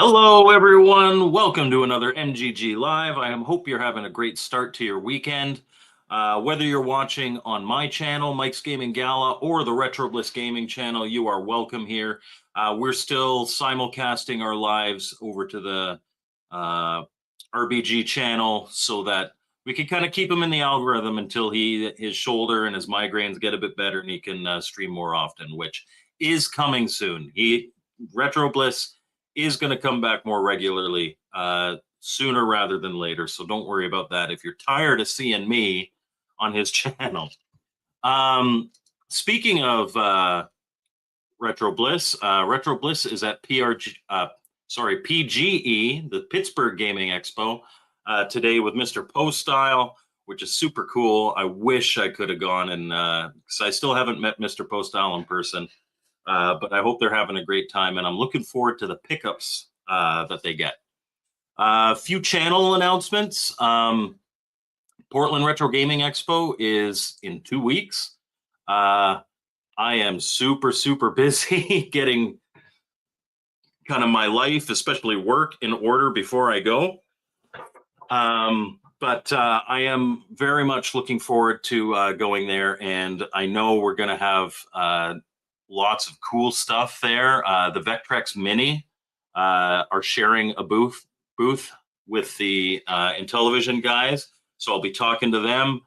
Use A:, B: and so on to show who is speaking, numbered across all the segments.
A: Hello, everyone. Welcome to another MGG Live. hope you're having a great start to your weekend. Whether you're watching on my channel, Mike's Gaming Gala, or the Retro Bliss Gaming channel, you are welcome here. We're still simulcasting our lives over to the RBG channel so that we can kind of keep him in the algorithm until his shoulder and his migraines get a bit better and he can stream more often, which is coming soon. Retro Bliss is going to come back more regularly sooner rather than later. So don't worry about that if you're tired of seeing me on his channel. Speaking of Retro Bliss is at PGE, the Pittsburgh Gaming Expo, today with Mr. Postile, which is super cool. I wish I could have gone and because I still haven't met Mr. Postile in person. But I hope they're having a great time, and I'm looking forward to the pickups that they get. A few channel announcements. Portland Retro Gaming Expo is in 2 weeks. I am super, super busy getting kind of my life, especially work, in order before I go. But I am very much looking forward to going there, and I know we're going to have lots of cool stuff there. The Vectrex Mini are sharing a booth with the Intellivision guys, so I'll be talking to them.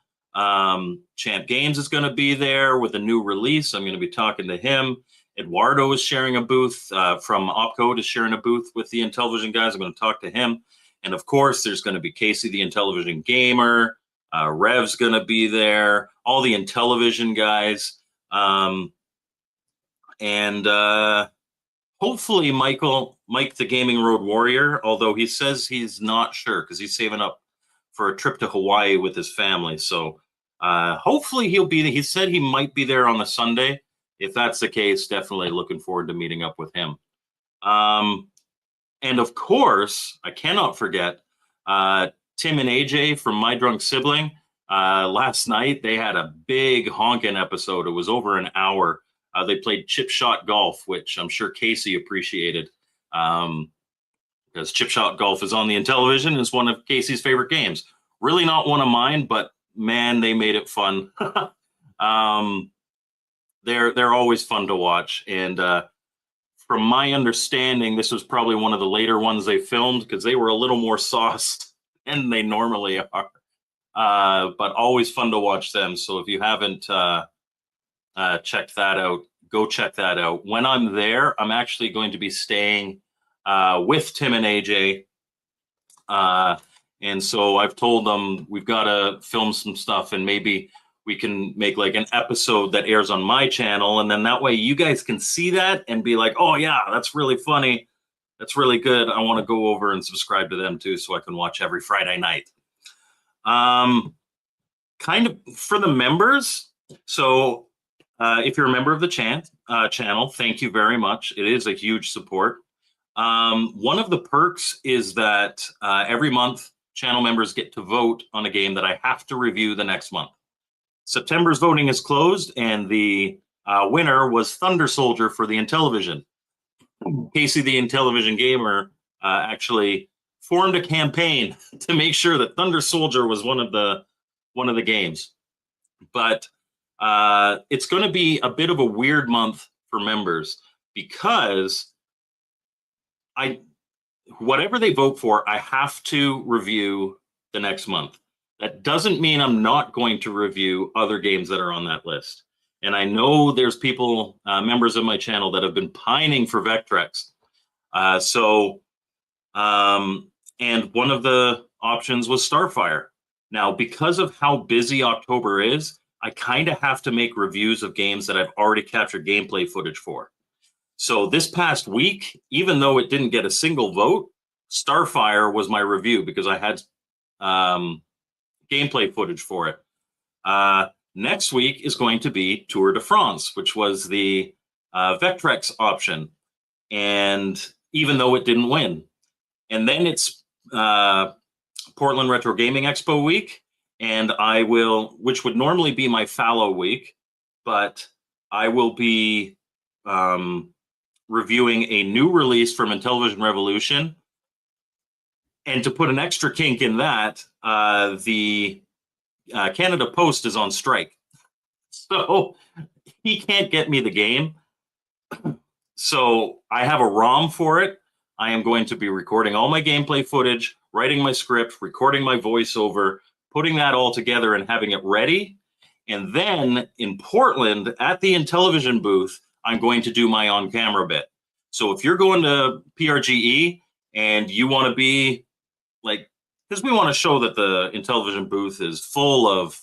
A: Champ Games is going to be there with a new release. I'm going to be talking to him. Eduardo is sharing a booth from Opcode is sharing a booth with the Intellivision guys. I'm going to talk to him. And of course, there's going to be Casey, the Intellivision gamer. Rev's going to be there. All the Intellivision guys. And hopefully Mike, the Gaming Road Warrior, although he says he's not sure because he's saving up for a trip to Hawaii with his family. So hopefully he'll be there. He said he might be there on the Sunday. If that's the case, definitely looking forward to meeting up with him. And of course, I cannot forget Tim and AJ from My Drunk Sibling. Last night, they had a big honkin' episode. It was over an hour. They played chip shot golf, which I'm sure Casey appreciated because chip shot golf is on the Intellivision. It's one of Casey's favorite games. Really not one of mine, but man, they made it fun. They're always fun to watch. And from my understanding, this was probably one of the later ones they filmed because they were a little more sauced than they normally are. But always fun to watch them. So if you haven't checked that out, go check that out. When I'm there, I'm actually going to be staying with Tim and AJ. And so I've told them we've got to film some stuff and maybe we can make like an episode that airs on my channel. And then that way you guys can see that and be like, oh yeah, that's really funny. That's really good. I want to go over and subscribe to them too, so I can watch every Friday night. Kind of for the members. So if you're a member of the channel, thank you very much. It is a huge support. One of the perks is that every month channel members get to vote on a game that I have to review the next month. September's voting is closed, and the winner was Thunder Soldier for the Intellivision. Casey, the Intellivision gamer, actually formed a campaign to make sure that Thunder Soldier was one of the games. But it's going to be a bit of a weird month for members because whatever they vote for, I have to review the next month. That doesn't mean I'm not going to review other games that are on that list. And I know there's people, members of my channel, that have been pining for Vectrex. And one of the options was Starfire. Now, because of how busy October is, I kind of have to make reviews of games that I've already captured gameplay footage for. So this past week, even though it didn't get a single vote, Starfire was my review because I had gameplay footage for it. Next week is going to be Tour de France, which was the Vectrex option. And even though it didn't win. And then it's Portland Retro Gaming Expo week. And I will, which would normally be my fallow week, but I will be reviewing a new release from Intellivision Revolution. And to put an extra kink in that, the Canada Post is on strike. So he can't get me the game. So I have a ROM for it. I am going to be recording all my gameplay footage, writing my script, recording my voiceover, putting that all together and having it ready. And then in Portland at the Intellivision booth, I'm going to do my on-camera bit. So if you're going to PRGE and you want to be like, because we want to show that the Intellivision booth is full of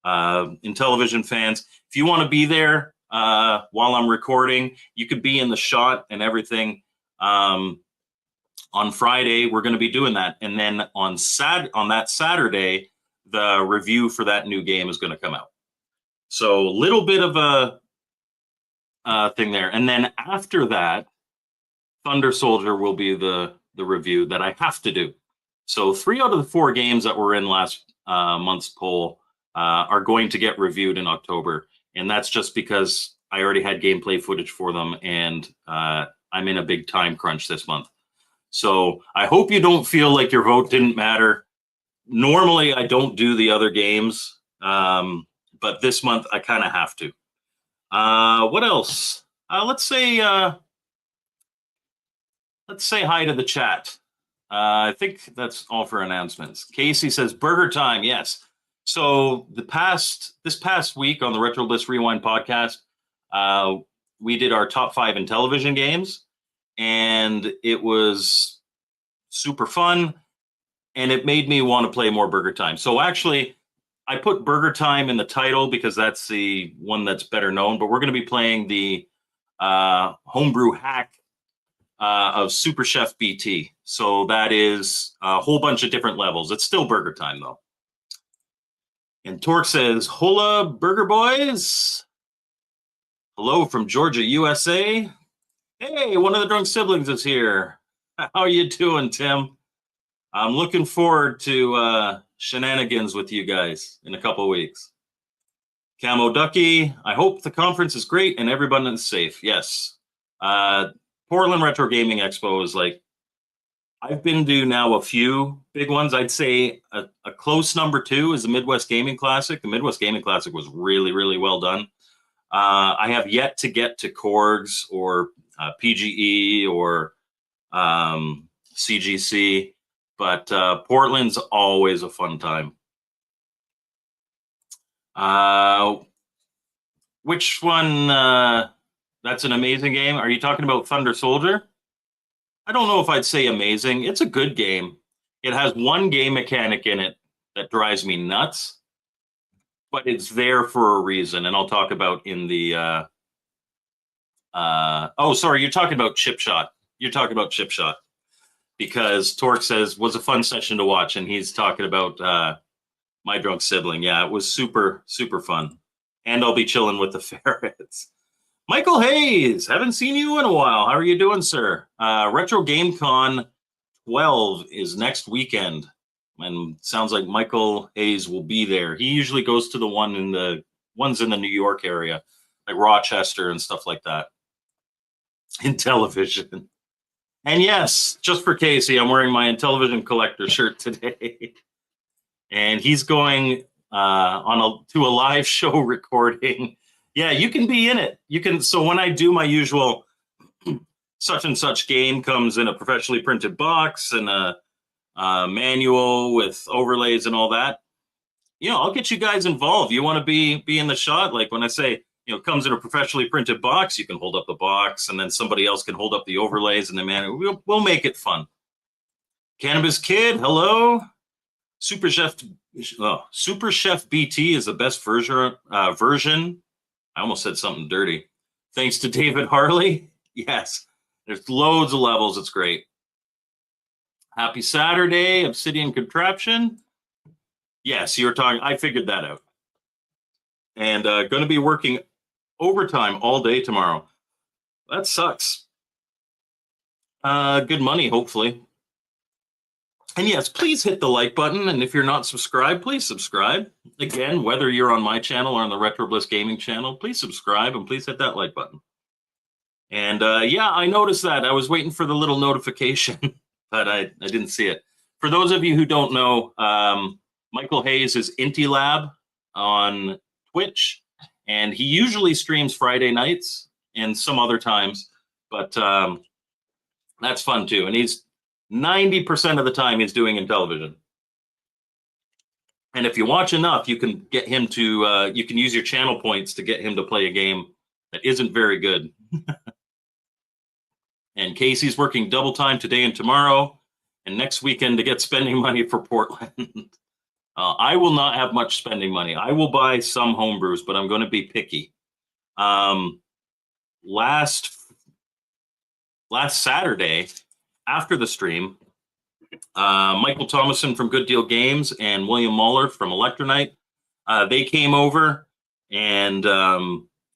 A: Intellivision fans. If you want to be there while I'm recording, you could be in the shot and everything. On Friday, we're going to be doing that. And then on that Saturday, the review for that new game is going to come out. So a little bit of a thing there. And then after that, Thunder Soldier will be the review that I have to do. So 3 out of the 4 games that were in last month's poll are going to get reviewed in October. And that's just because I already had gameplay footage for them, and I'm in a big time crunch this month. So I hope you don't feel like your vote didn't matter. Normally, I don't do the other games, but this month I kind of have to. What else? Let's say hi to the chat. I think that's all for announcements. Casey says Burger Time. Yes. So this past week on the Retro Bliss Rewind podcast, we did our top 5 Intellivision games, and it was super fun, and it made me want to play more Burger Time. So actually, I put Burger Time in the title because that's the one that's better known, but we're going to be playing the homebrew hack of Super Chef BT. So that is a whole bunch of different levels. It's still Burger Time, though. And Torque says, hola, Burger Boys. Hello from Georgia, USA. Hey, one of the drunk siblings is here. How you doing, Tim? I'm looking forward to shenanigans with you guys in a couple of weeks. Camo Ducky, I hope the conference is great and everyone is safe. Yes. Portland Retro Gaming Expo is like, I've been to now a few big ones. I'd say a close number 2 is the Midwest Gaming Classic. The Midwest Gaming Classic was really, really well done. I have yet to get to Korgs or PGE or CGC, but Portland's always a fun time. Which one? That's an amazing game. Are you talking about Thunder Soldier? I don't know if I'd say amazing. It's a good game. It has one game mechanic in it that drives me nuts, but it's there for a reason, and I'll talk about in the oh, sorry, you're talking about Chip Shot. You're talking about Chip Shot because Torque says was a fun session to watch, and he's talking about my drunk sibling. Yeah, it was super, super fun. And I'll be chilling with the ferrets. Michael Hayes, haven't seen you in a while. How are you doing, sir? Retro Game Con 12 is next weekend, and sounds like Michael Hayes will be there. He usually goes to the ones in the New York area, like Rochester and stuff like that. Intellivision. And yes, just for Casey, I'm wearing my Intellivision collector shirt today. And he's going to a live show recording. Yeah, you can be in it. You can. So when I do my usual such and such game comes in a professionally printed box and a manual with overlays and all that, I'll get you guys involved. You want to be in the shot? Like when I say, comes in a professionally printed box, you can hold up the box and then somebody else can hold up the overlays and the manual. We'll make it fun. Cannabis Kid, hello. Super Chef BT is the best version. I almost said something dirty. Thanks to David Harley. Yes, there's loads of levels. It's great. Happy Saturday, Obsidian Contraption. Yes, you're talking. I figured that out. And going to be working overtime all day tomorrow. That sucks. Good money, hopefully. And yes, please hit the like button. And if you're not subscribed, please subscribe. Again, whether you're on my channel or on the Retro Bliss Gaming channel, please subscribe and please hit that like button. And yeah, I noticed that. I was waiting for the little notification, but I didn't see it. For those of you who don't know, Michael Hayes is Intilab on Twitch, and he usually streams Friday nights and some other times, but that's fun too. And he's 90% of the time he's doing Intellivision. And if you watch enough, you can get him to, you can use your channel points to get him to play a game that isn't very good. And Casey's working double time today and tomorrow, and next weekend to get spending money for Portland. I will not have much spending money. I will buy some homebrews, but I'm going to be picky. Last Saturday, after the stream, Michael Thomason from Good Deal Games and William Muller from Electronite, they came over and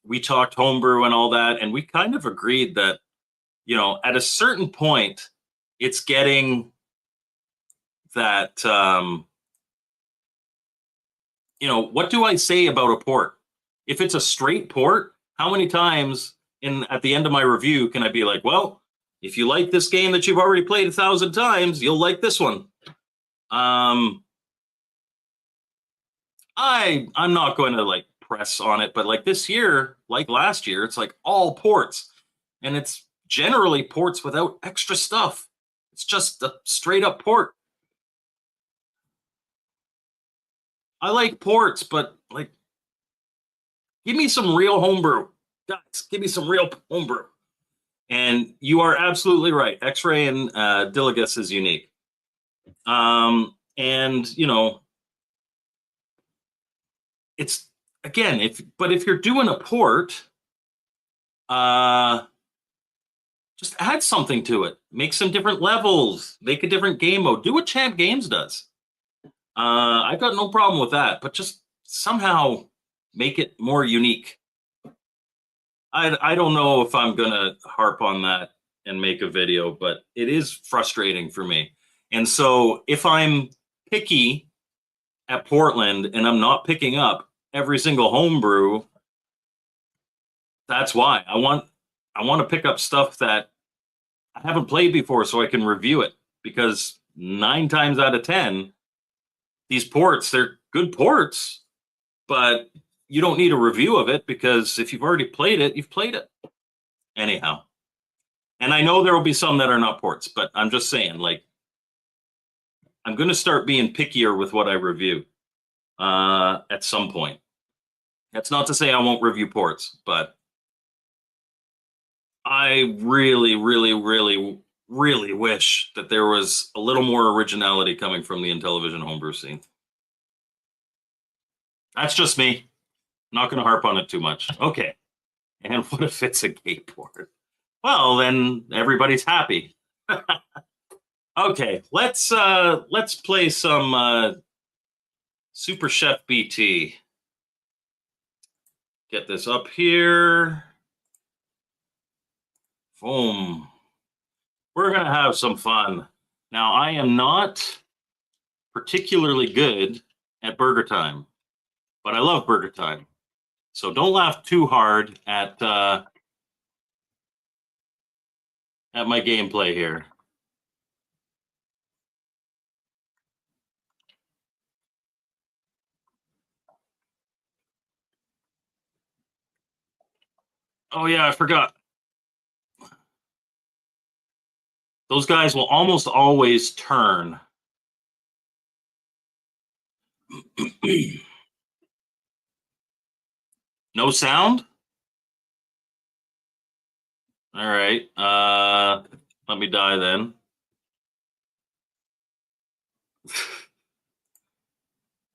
A: we talked homebrew and all that, and we kind of agreed that, you know, at a certain point, it's getting that, you know, what do I say about a port? If it's a straight port, how many times at the end of my review can I be like, well, if you like this game that you've already played 1,000 times, you'll like this one. I'm not going to like press on it, but like this year, like last year, it's like all ports, and it's generally ports without extra stuff. It's just a straight up port. I like ports, but like, give me some real homebrew. Guys, give me some real homebrew. And you are absolutely right. X-Ray and Diligus is unique. And, you know, it's, again, if you're doing a port, just add something to it. Make some different levels. Make a different game mode. Do what Champ Games does. I've got no problem with that, but just somehow make it more unique. I don't know if I'm going to harp on that and make a video, but it is frustrating for me. And so if I'm picky at Portland and I'm not picking up every single homebrew, that's why. I want to pick up stuff that I haven't played before so I can review it, because 9 times out of 10, these ports, they're good ports, but you don't need a review of it, because if you've already played it, you've played it. Anyhow. And I know there will be some that are not ports, but I'm just saying, like, I'm going to start being pickier with what I review at some point. That's not to say I won't review ports, but I really, really, really, really wish that there was a little more originality coming from the Intellivision homebrew scene. That's just me. Not going to harp on it too much. Okay. And what if it's a gay port? Well, then everybody's happy. Okay, let's play some Super Chef BT. Get this up here. Boom. We're going to have some fun. Now, I am not particularly good at Burgertime, but I love Burgertime. So don't laugh too hard at my gameplay here. Oh yeah, I forgot. Those guys will almost always turn. No sound? All right. Let me die then.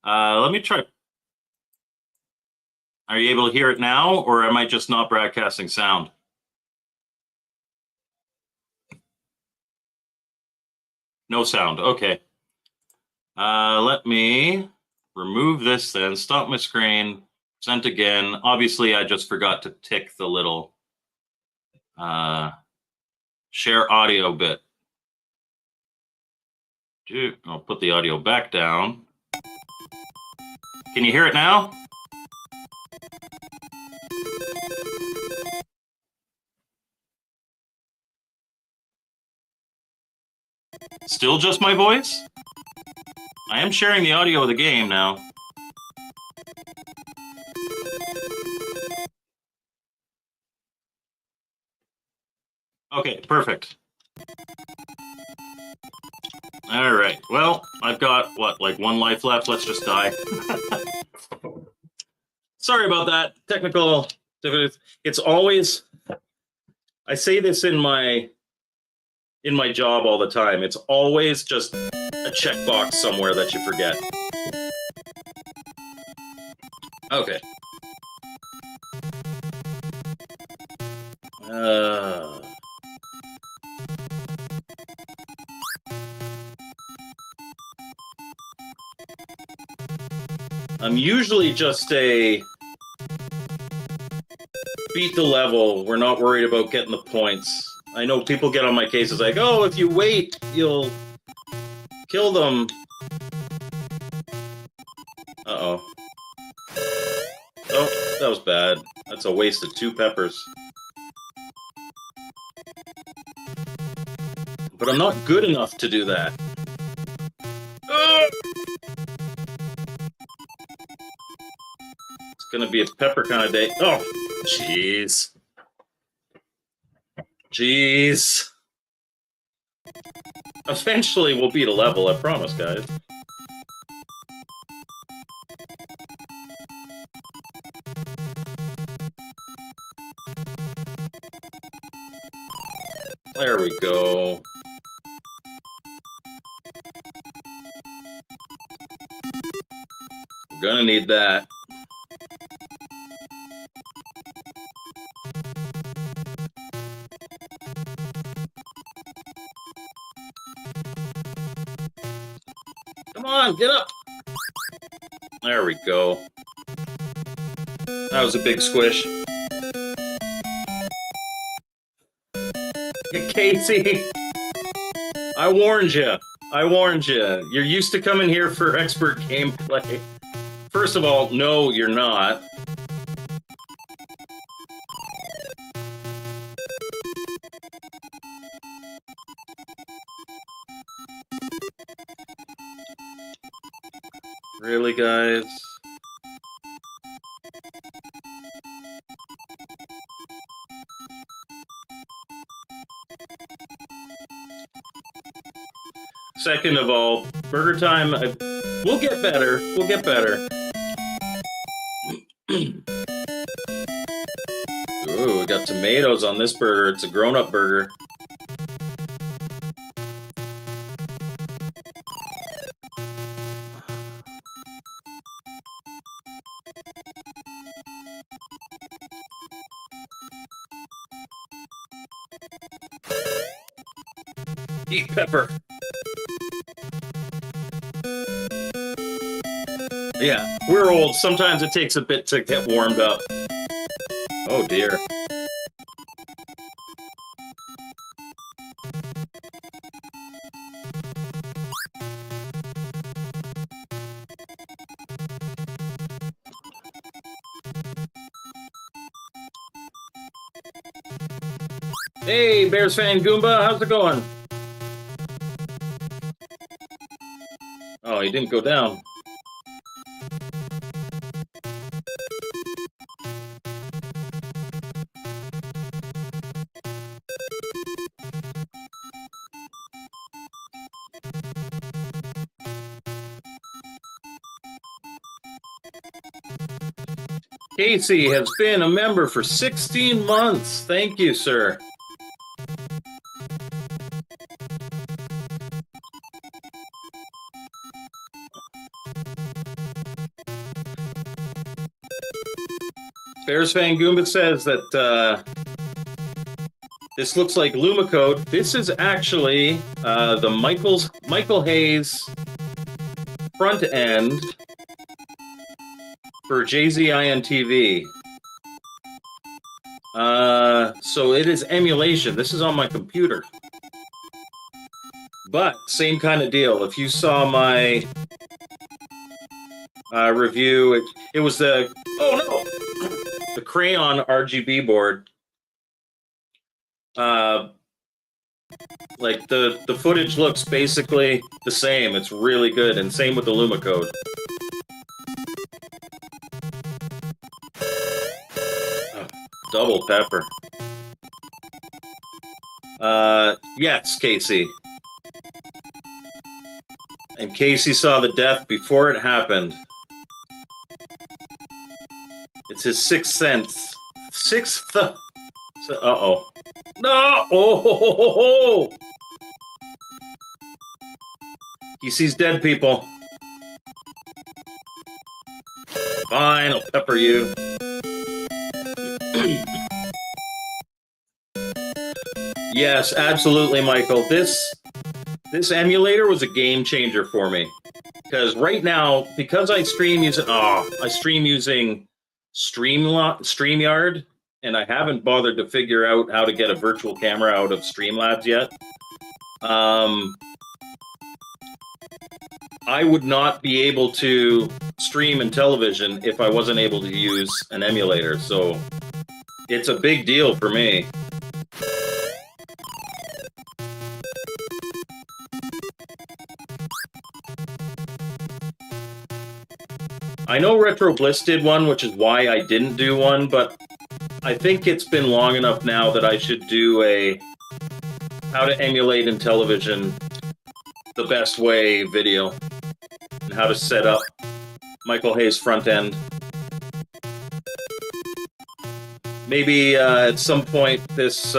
A: Let me try. Are you able to hear it now, or am I just not broadcasting sound? No sound. Okay. Let me remove this then. Stop my screen. Present again. Obviously, I just forgot to tick the little share audio bit. I'll put the audio back down. Can you hear it now? Still just my voice? I am sharing the audio of the game now. Okay, perfect. All right. Well, I've got, what, like 1 life left? Let's just die. Sorry about that. Technical difficulties. It's always, I say this in my job all the time. It's always just a checkbox somewhere that you forget. Okay. I'm usually just a beat the level. We're not worried about getting the points. I know people get on my cases like, oh, if you wait, you'll kill them. Uh-oh. Oh, that was bad. That's a waste of 2 peppers. But I'm not good enough to do that. It's gonna be a pepper kind of day. Oh, jeez. Jeez. Eventually we'll beat a level, I promise, guys. There we go. We're gonna need that. Come on, get up. There we go. That was a big squish. Casey, I warned you. I warned you. You're used to coming here for expert gameplay. First of all, no, you're not. Really, guys? Second of all, Burgertime, we'll get better. We'll get better. Ooh, we got tomatoes on this burger. It's a grown-up burger. Eat pepper. Yeah, we're old. Sometimes it takes a bit to get warmed up. Oh, dear. Hey, Bears fan Goomba, how's it going? Oh, he didn't go down. Casey has been a member for 16 months. Thank you, sir. Bears fan Goomba says that this looks like Lumicode. This is actually the Michael Hayes front end for JZIN TV. So it is emulation. This is on my computer. But same kind of deal. If you saw my review, it was the crayon RGB board. Like the footage looks basically the same. It's really good, and same with the Luma code. Oh, double pepper. Yes, Casey. And Casey saw the death before it happened. It's his sixth sense. Sixth. Uh-oh. No! Oh! He sees dead people. Fine, I'll pepper you. Yes, absolutely, Michael. This emulator was a game changer for me. Because right now, because I stream using StreamYard, and I haven't bothered to figure out how to get a virtual camera out of Streamlabs yet. I would not be able to stream Intellivision if I wasn't able to use an emulator. So it's a big deal for me. I know Retro Bliss did one, which is why I didn't do one, but I think it's been long enough now that I should do a how to emulate Intellivision the best way video and how to set up Michael Hayes front end. Maybe at some point this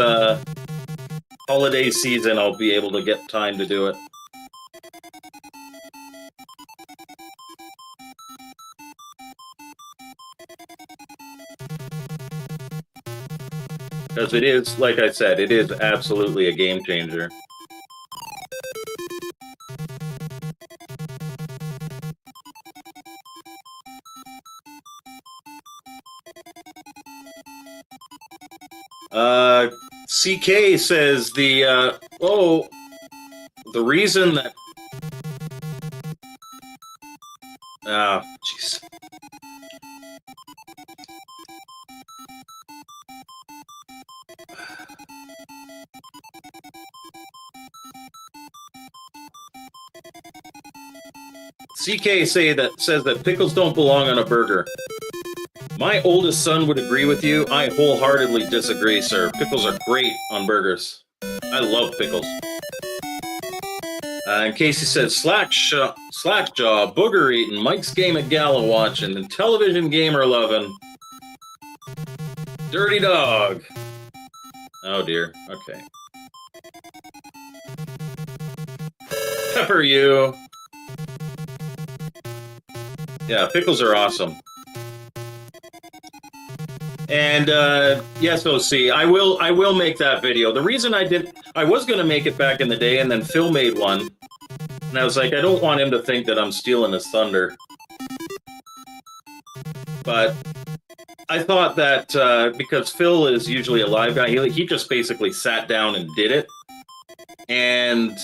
A: holiday season I'll be able to get time to do it. Because it is, like I said, it is absolutely a game changer. CK says the reason that jeez. CK says that pickles don't belong on a burger. My oldest son would agree with you. I wholeheartedly disagree, sir. Pickles are great on burgers. I love pickles. And Casey says, Slackjaw, booger eating, Mike's Gaminggala watching, and Intellivision gamer loving. Dirty dog. Oh dear. Okay. Pepper you. Yeah, pickles are awesome. And yes, OC, I will make that video. The reason I was going to make it back in the day, and then Phil made one, and I was like, I don't want him to think that I'm stealing his thunder. But I thought that because Phil is usually a live guy, he just basically sat down and did it. And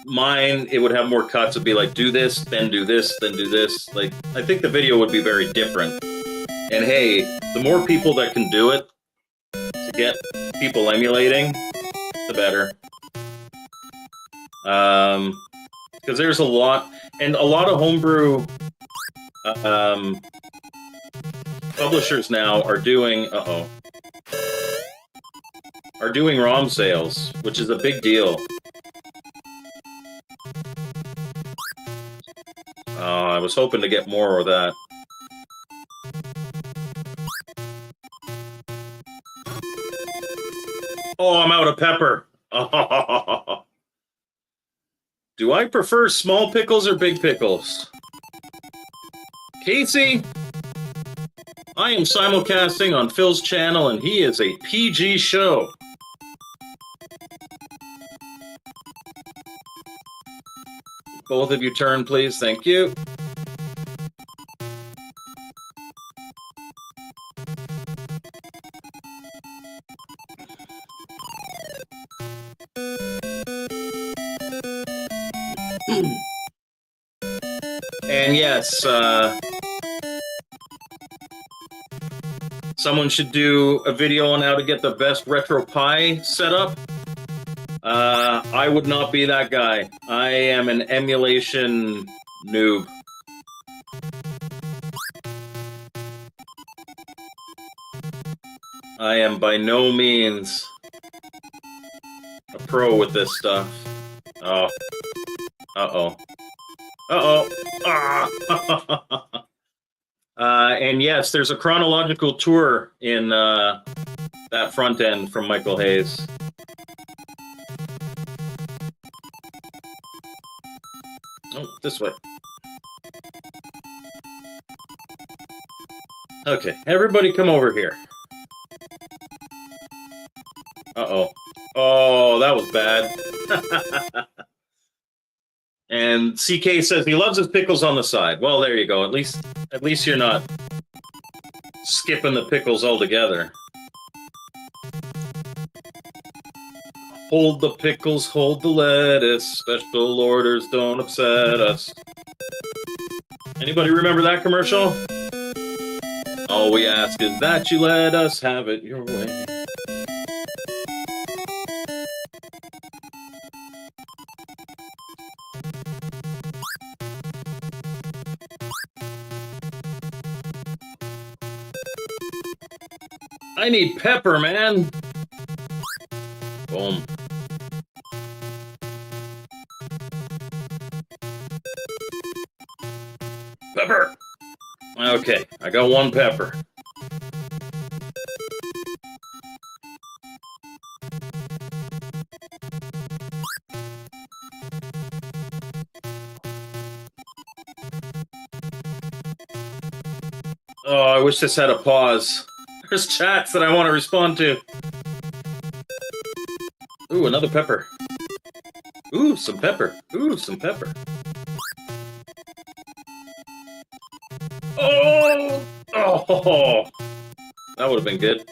A: mine, it would have more cuts. It'd be like, do this, then do this, then do this. Like, I think the video would be very different. And hey, the more people that can do it to get people emulating, the better. Because there's a lot of homebrew publishers now are doing ROM sales, which is a big deal. I was hoping to get more of that. Oh, I'm out of pepper. Do I prefer small pickles or big pickles? Casey, I am simulcasting on Phil's channel, and he is a PG show. Both of you turn, please. Thank you. And yes, someone should do a video on how to get the best retro pie set up. I would not be that guy. I am an emulation noob. I am by no means a pro with this stuff. Oh. Uh-oh. Uh-oh. Ah! And yes, there's a chronological tour in that front end from Michael Hayes. Oh, this way. Okay, everybody come over here. Uh-oh. Oh, that was bad. And CK says he loves his pickles on the side. Well, there you go. At least you're not skipping the pickles altogether. Hold the pickles, hold the lettuce. Special orders don't upset us. Anybody remember that commercial? All we ask is that you let us have it your way. I need pepper, man. Boom. Pepper. Okay, I got one pepper. Oh, I wish this had a pause. There's chats that I want to respond to. Ooh, another pepper. Ooh, some pepper. Ooh, some pepper. Oh! Oh! That would have been good.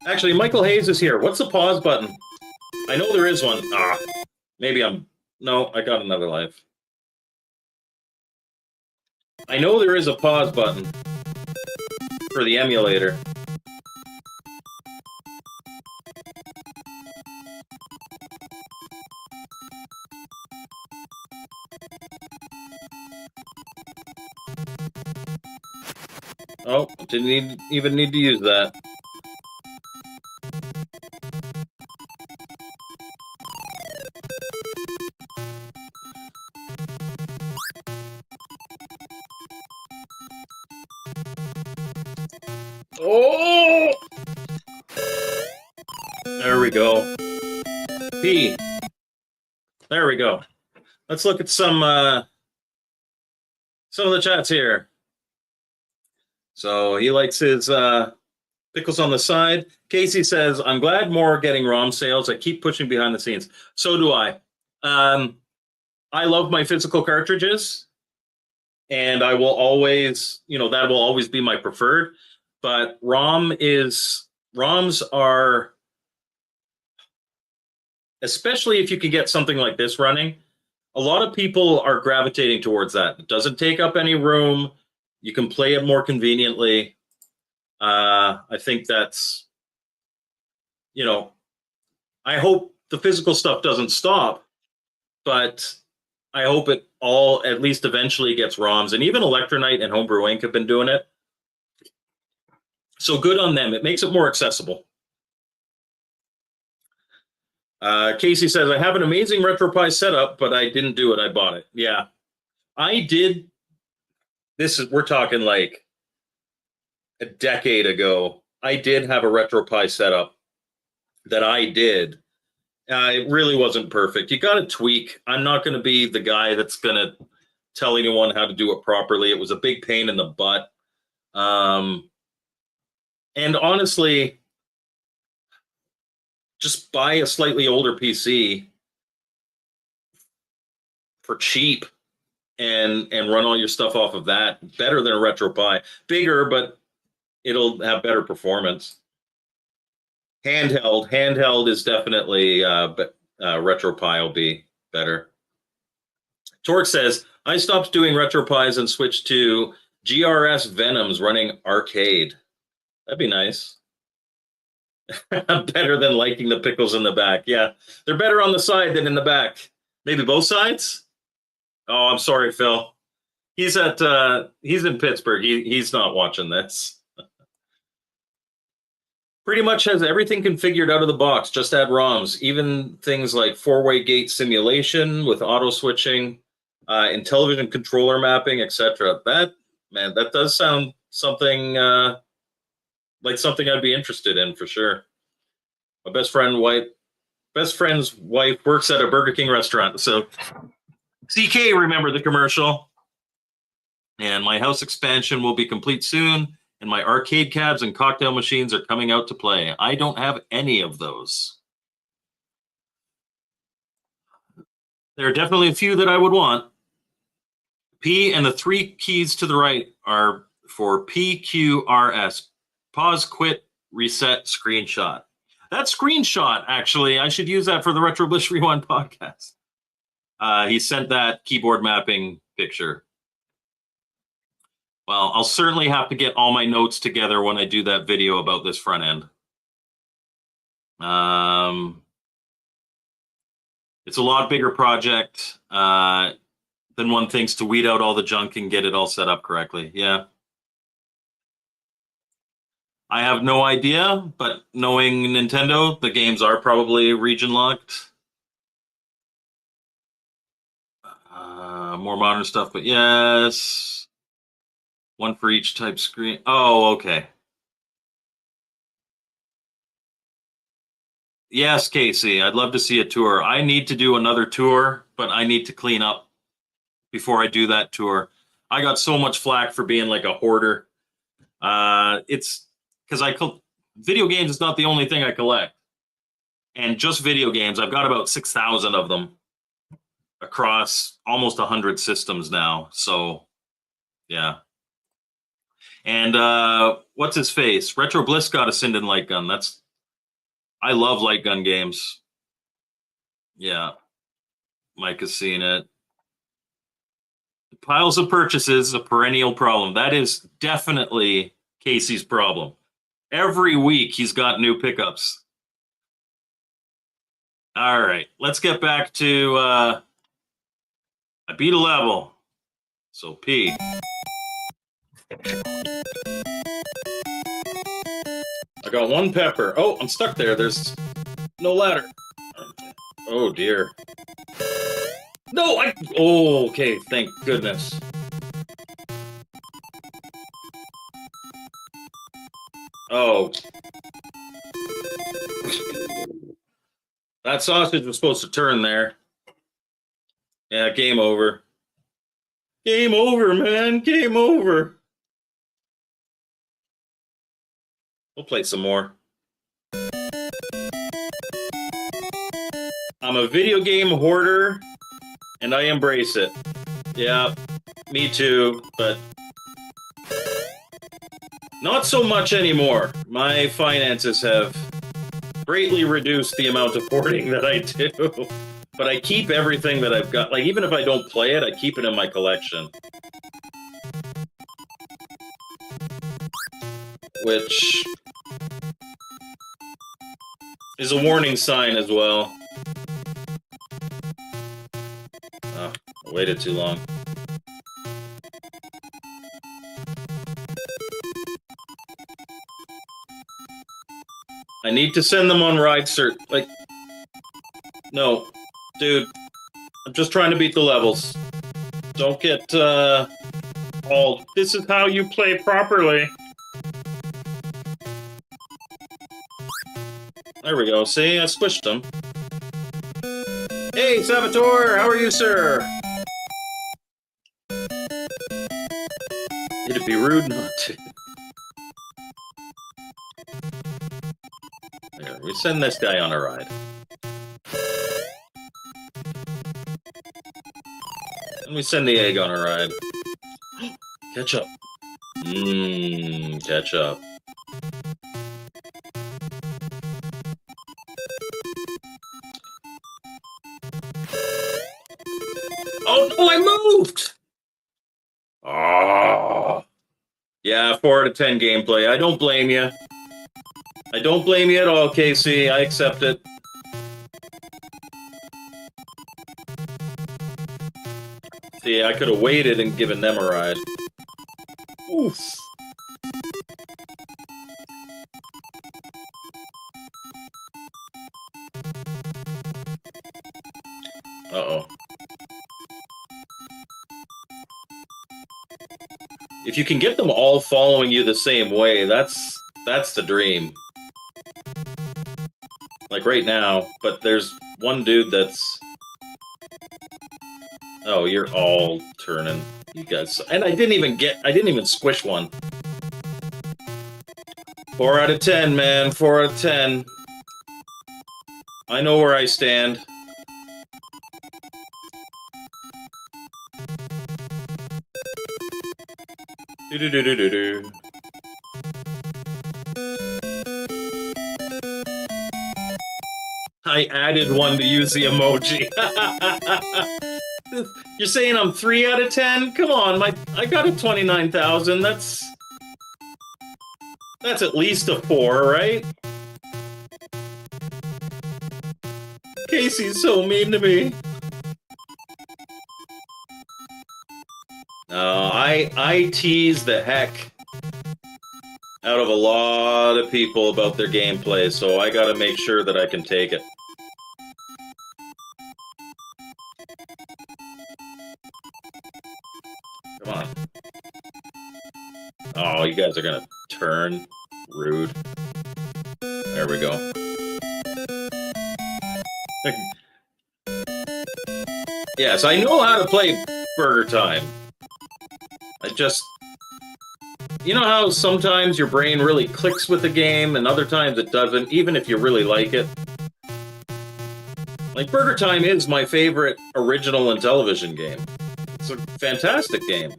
A: Actually, Michael Hayes is here. What's the pause button? I know there is one. Ah, maybe I'm... No, I got another life. I know there is a pause button for the emulator. Oh, didn't even need to use that. Oh! There we go. P. There we go. Let's look at some of the chats here. So he likes his pickles on the side. Casey says, I'm glad more are getting ROM sales. I keep pushing behind the scenes. So do I. I love my physical cartridges, and I will always, that will always be my preferred. But ROMs are, especially if you can get something like this running, a lot of people are gravitating towards that. It doesn't take up any room. You can play it more conveniently. I think that's, I hope the physical stuff doesn't stop, but I hope it all at least eventually gets ROMs. And even Electronite and Homebrew Inc. have been doing it. So good on them. It makes it more accessible. Casey says, I have an amazing RetroPie setup, but I didn't do it. I bought it. Yeah, I did. We're talking like a decade ago. I did have a RetroPie setup that I did. It really wasn't perfect. You got to tweak. I'm not going to be the guy that's going to tell anyone how to do it properly. It was a big pain in the butt. And honestly, just buy a slightly older PC for cheap and run all your stuff off of that. Better than a RetroPie. Bigger, but it'll have better performance. Handheld is definitely, but RetroPie will be better. Torque says, I stopped doing RetroPies and switched to GRS Venoms running arcade. That'd be nice. Better than liking the pickles in the back. Yeah, they're better on the side than in the back. Maybe both sides? Oh, I'm sorry, Phil. He's in Pittsburgh. He's not watching this. Pretty much has everything configured out of the box. Just add ROMs, even things like four-way gate simulation with auto switching, Intellivision controller mapping, etc. That does sound something like something I'd be interested in for sure. My best friend's wife works at a Burger King restaurant, so CK, remember the commercial? And my house expansion will be complete soon, and my arcade cabs and cocktail machines are coming out to play. I don't have any of those. There are definitely a few that I would want. P and the 3 keys to the right are for PQRS. Pause, quit, reset, screenshot. That screenshot, actually, I should use that for the Retro Bliss Rewind podcast. He sent that keyboard mapping picture. Well, I'll certainly have to get all my notes together when I do that video about this front end. It's a lot bigger project than one thinks to weed out all the junk and get it all set up correctly. Yeah. I have no idea, but knowing Nintendo, the games are probably region locked. More modern stuff, but yes. One for each type screen. Oh, okay. Yes, Casey, I'd love to see a tour. I need to do another tour, but I need to clean up before I do that tour. I got so much flack for being like a hoarder. It's because video games is not the only thing I collect. And just video games, I've got about 6,000 of them across almost 100 systems now. So, yeah. And what's his face? Retro Bliss got a Sinden light gun. I love light gun games. Yeah. Mike has seen it. Piles of purchases, a perennial problem. That is definitely Casey's problem. Every week he's got new pickups. All right, let's get back to I beat a level. So P. I got one pepper. Oh, I'm stuck there. There's no ladder. Oh dear. No, oh, okay, thank goodness. Oh. That sausage was supposed to turn there. Yeah, game over. Game over, man. Game over. We'll play some more. I'm a video game hoarder, and I embrace it. Yeah, me too, but not so much anymore. My finances have greatly reduced the amount of hoarding that I do. But I keep everything that I've got. Like, even if I don't play it, I keep it in my collection. Which is a warning sign as well. Oh, I waited too long. I need to send them on ride cert. Like, no, dude, I'm just trying to beat the levels. Don't get all, this is how you play properly. There we go. See, I squished them. Hey, Saboteur, how are you, sir? It'd be rude not to. There, we send this guy on a ride. And we send the egg on a ride. Ketchup. Mmm, ketchup. Oh no, I moved! Oh. Yeah, 4 out of 10 gameplay. I don't blame you. I don't blame you at all, Casey. I accept it. See, I could have waited and given them a ride. Oof. Uh-oh. If you can get them all following you the same way, that's the dream. Like right now, but there's one dude that's... Oh, you're all turning. You guys... And I didn't even squish one. 4 out of 10, man. 4 out of 10. I know where I stand. Do-do-do-do-do-do. I added one to use the emoji. You're saying I'm 3 out of 10? Come on, I got a 29,000. That's at least a 4, right? Casey's so mean to me. I tease the heck out of a lot of people about their gameplay, so I gotta make sure that I can take it. Come on. Oh, you guys are gonna turn. Rude. There we go. Yes, I know how to play Burgertime. I just... You know how sometimes your brain really clicks with the game and other times it doesn't, even if you really like it? Like, Burgertime is my favorite original Intellivision game. It's a fantastic game.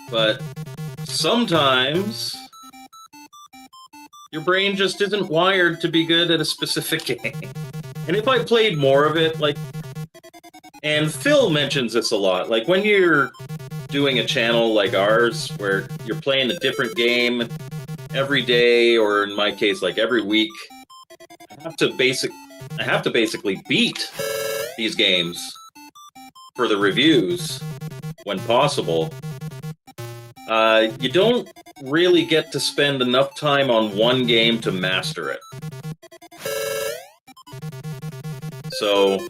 A: But sometimes your brain just isn't wired to be good at a specific game. And if I played more of it, like... And Phil mentions this a lot. Like, when you're doing a channel like ours, where you're playing a different game every day, or in my case, like every week, I have to basically beat these games for the reviews when possible. You don't really get to spend enough time on one game to master it. So...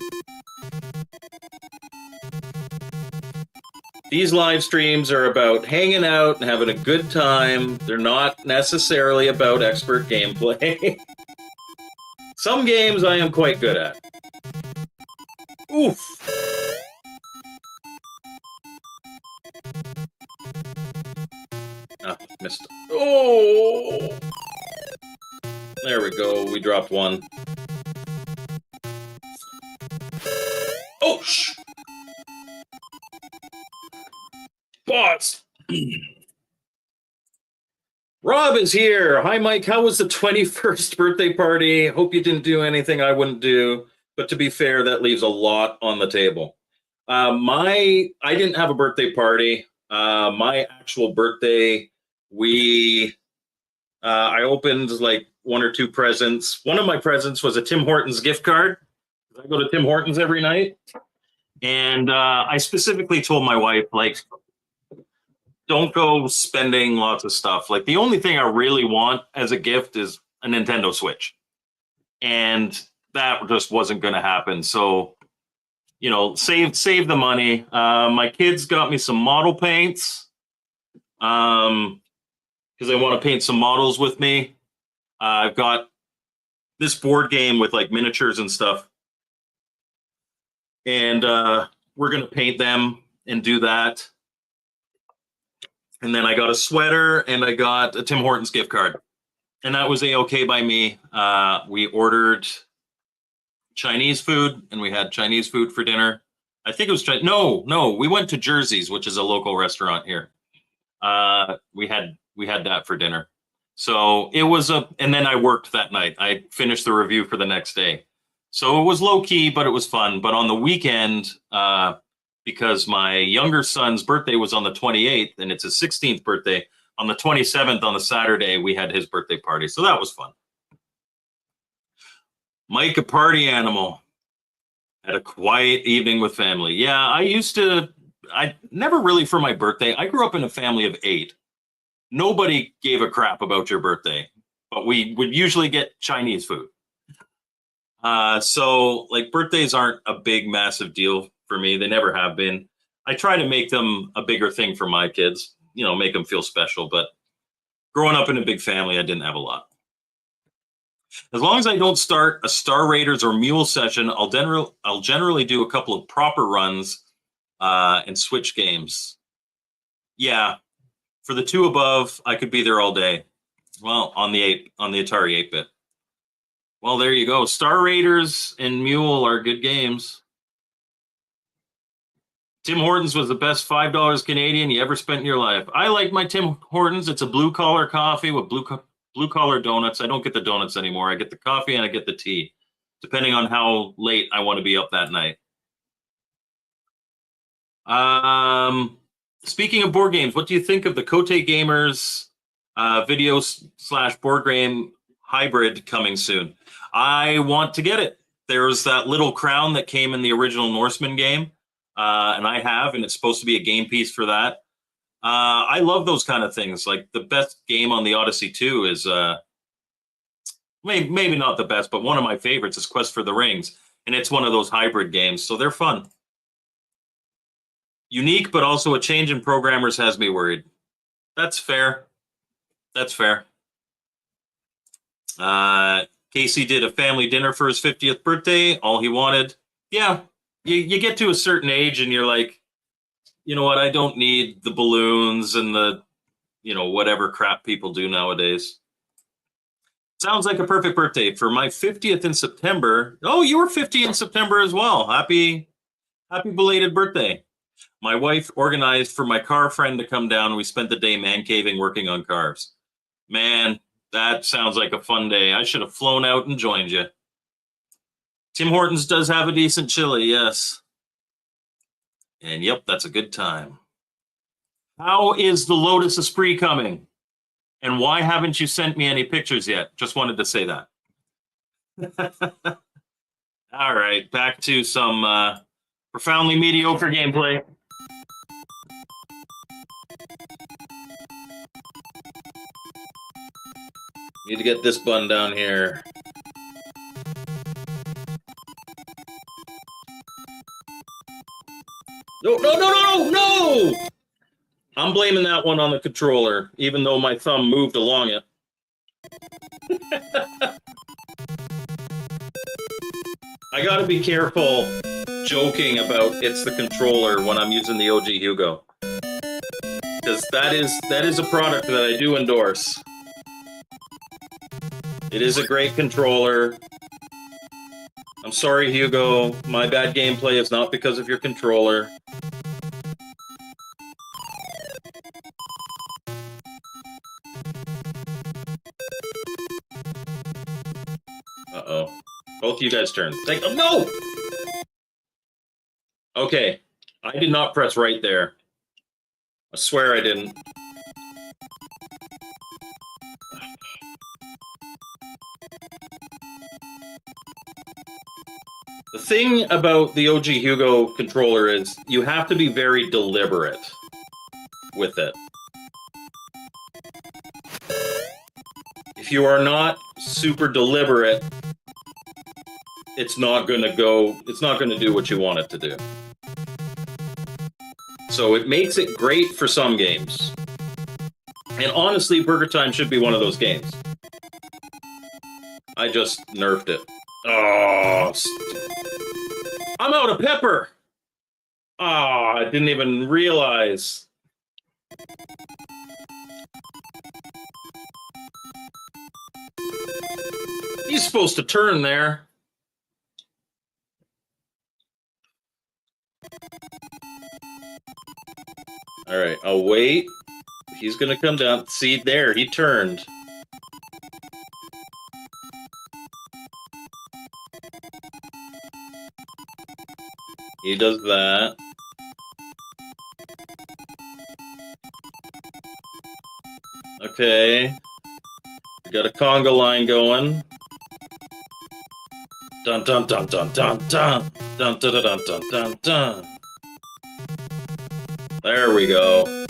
A: These live streams are about hanging out and having a good time. They're not necessarily about expert gameplay. Some games I am quite good at. Oof. Ah, missed. Oh! There we go. We dropped one. Oh, shh! Boss! Rob is here. Hi, Mike. How was the 21st birthday party? Hope you didn't do anything I wouldn't do. But to be fair, that leaves a lot on the table. I didn't have a birthday party. My actual birthday, I opened like 1 or 2 presents. One of my presents was a Tim Hortons gift card. I go to Tim Hortons every night. And I specifically told my wife, like, don't go spending lots of stuff. Like, the only thing I really want as a gift is a Nintendo Switch. And that just wasn't going to happen. So, you know, save the money. My kids got me some model paints because they want to paint some models with me. I've got this board game with like miniatures and stuff. And we're going to paint them and do that. And then I got a sweater and I got a Tim Hortons gift card. And that was A-okay by me. We ordered Chinese food and we had Chinese food for dinner. I think it was No, we went to Jersey's, which is a local restaurant here. We had that for dinner. So it was and then I worked that night. I finished the review for the next day. So it was low key, but it was fun. But on the weekend, because my younger son's birthday was on the 28th, and it's his 16th birthday. On the 27th, on the Saturday, we had his birthday party, so that was fun. Mike, a party animal. Had a quiet evening with family. Yeah, I never really for my birthday. I grew up in a family of 8. Nobody gave a crap about your birthday, but we would usually get Chinese food. So like birthdays aren't a big, massive deal for me. They never have been. I try to make them a bigger thing for my kids, make them feel special. But growing up in a big family, I didn't have a lot. As long as I don't start a Star Raiders or Mule session, I'll generally do a couple of proper runs and switch games. Yeah, for the 2 above, I could be there all day. Well, on the Atari 8-bit. Well, there you go. Star Raiders and Mule are good games. Tim Hortons was the best $5 Canadian you ever spent in your life. I like my Tim Hortons. It's a blue-collar coffee with blue-collar donuts. I don't get the donuts anymore. I get the coffee and I get the tea, depending on how late I want to be up that night. Speaking of board games, what do you think of the Cote Gamers video/board game hybrid coming soon? I want to get it. There's that little crown that came in the original Norseman game, and I have, and it's supposed to be a game piece for that. I love those kind of things. Like the best game on the Odyssey 2 is maybe not the best, but one of my favorites is Quest for the Rings, and it's one of those hybrid games, so they're fun. Unique, but also a change in programmers has me worried. That's fair. That's fair. Casey did a family dinner for his 50th birthday. All he wanted. Yeah, you get to a certain age and you're like, you know what? I don't need the balloons and the, whatever crap people do nowadays. Sounds like a perfect birthday for my 50th in September. Oh, you were 50 in September as well. Happy belated birthday. My wife organized for my car friend to come down. We spent the day man caving, working on cars. Man, that sounds like a fun day. I should have flown out and joined you. Tim Hortons does have a decent chili, yes. And yep, that's a good time. How is the Lotus Esprit coming? And why haven't you sent me any pictures yet? Just wanted to say that. All right, back to some profoundly mediocre gameplay. Need to get this bun down here. No! I'm blaming that one on the controller, even though my thumb moved along it. I gotta be careful joking about it's the controller when I'm using the OG Hugo. Because that is a product that I do endorse. It is a great controller. I'm sorry, Hugo. My bad gameplay is not because of your controller. Uh-oh. Both you guys turn. No! Okay. I did not press right there. I swear I didn't. The thing about the OG Hugo controller is you have to be very deliberate with it. If you are not super deliberate, it's not going to do what you want it to do. So it makes it great for some games. And honestly, Burgertime should be one of those games. I just nerfed it. Oh, I'm out of pepper. Oh, I didn't even realize. He's supposed to turn there. All right, I'll wait. He's going to come down. See, there, he turned. He does that. Okay. We got a conga line going. Dun dun dun dun dun dun dun dun dun dun dun dun dun. There we go.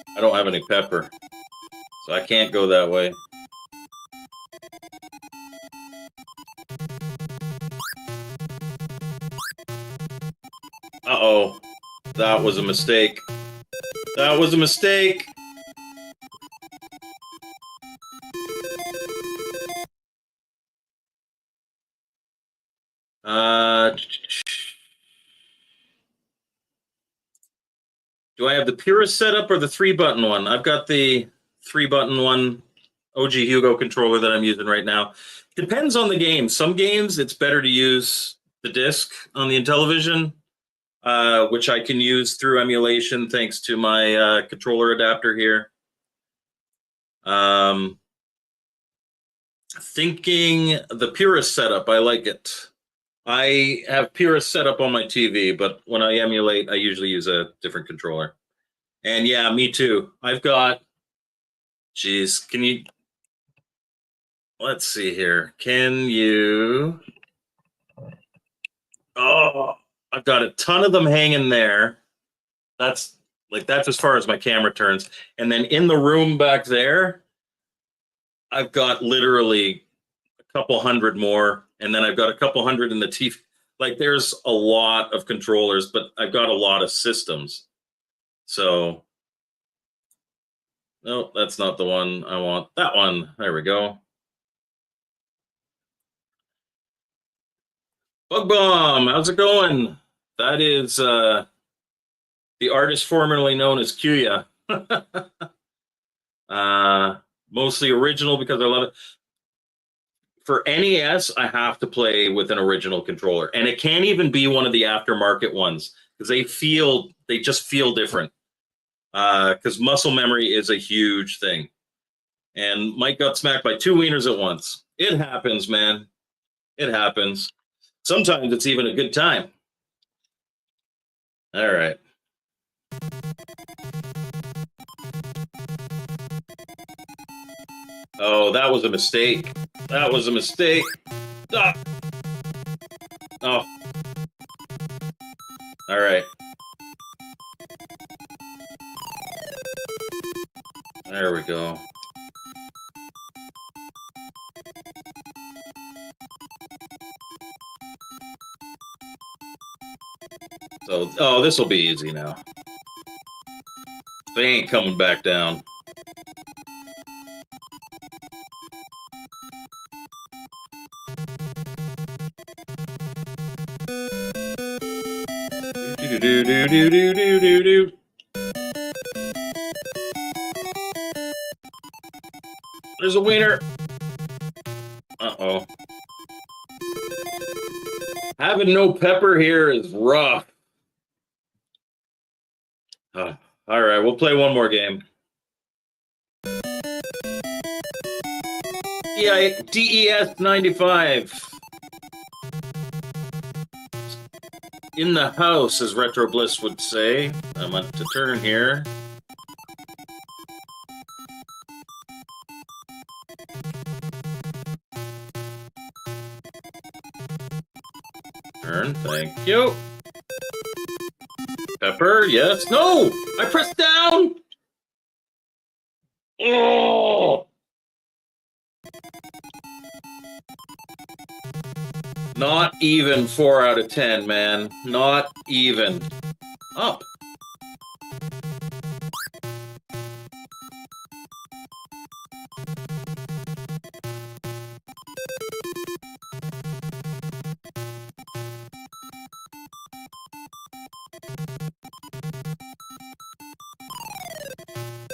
A: I don't have any pepper, so I can't go that way. Uh-oh. That was a mistake. That was a mistake. Do I have the purist setup or the 3-button one? I've got the 3-button one, OG Hugo controller that I'm using right now. Depends on the game. Some games, it's better to use the disc on the Intellivision, which I can use through emulation thanks to my controller adapter here. Thinking the purist setup, I like it. I have purist setup on my TV, but when I emulate, I usually use a different controller. And yeah, me too. I've got, geez, can you, let's see here. Can you, oh, I've got a ton of them hanging there. That's as far as my camera turns. And then in the room back there, I've got literally a couple hundred more. And then I've got a couple hundred in the TV. Like there's a lot of controllers, but I've got a lot of systems. So, no, that's not the one I want. That one. There we go. Bug Bomb, how's it going? That is the artist formerly known as Kuya. Mostly original because I love it. For NES, I have to play with an original controller, and it can't even be one of the aftermarket ones because they just feel different. Because muscle memory is a huge thing, and Mike got smacked by 2 wieners at once. It happens, man. It happens. Sometimes it's even a good time. All right. Oh, that was a mistake. That was a mistake. Ah. Oh. All right. There we go. So, oh, this will be easy now. They ain't coming back down. Do. There's a wiener. Uh-oh. Having no pepper here is rough. All right, we'll play one more game. Yeah, DES 95. In the house, as Retro Bliss would say. I'm on to turn here. Turn, thank you. Pepper, yes. No! I pressed down! Oh! Not even 4 out of 10, man. Not even. Up.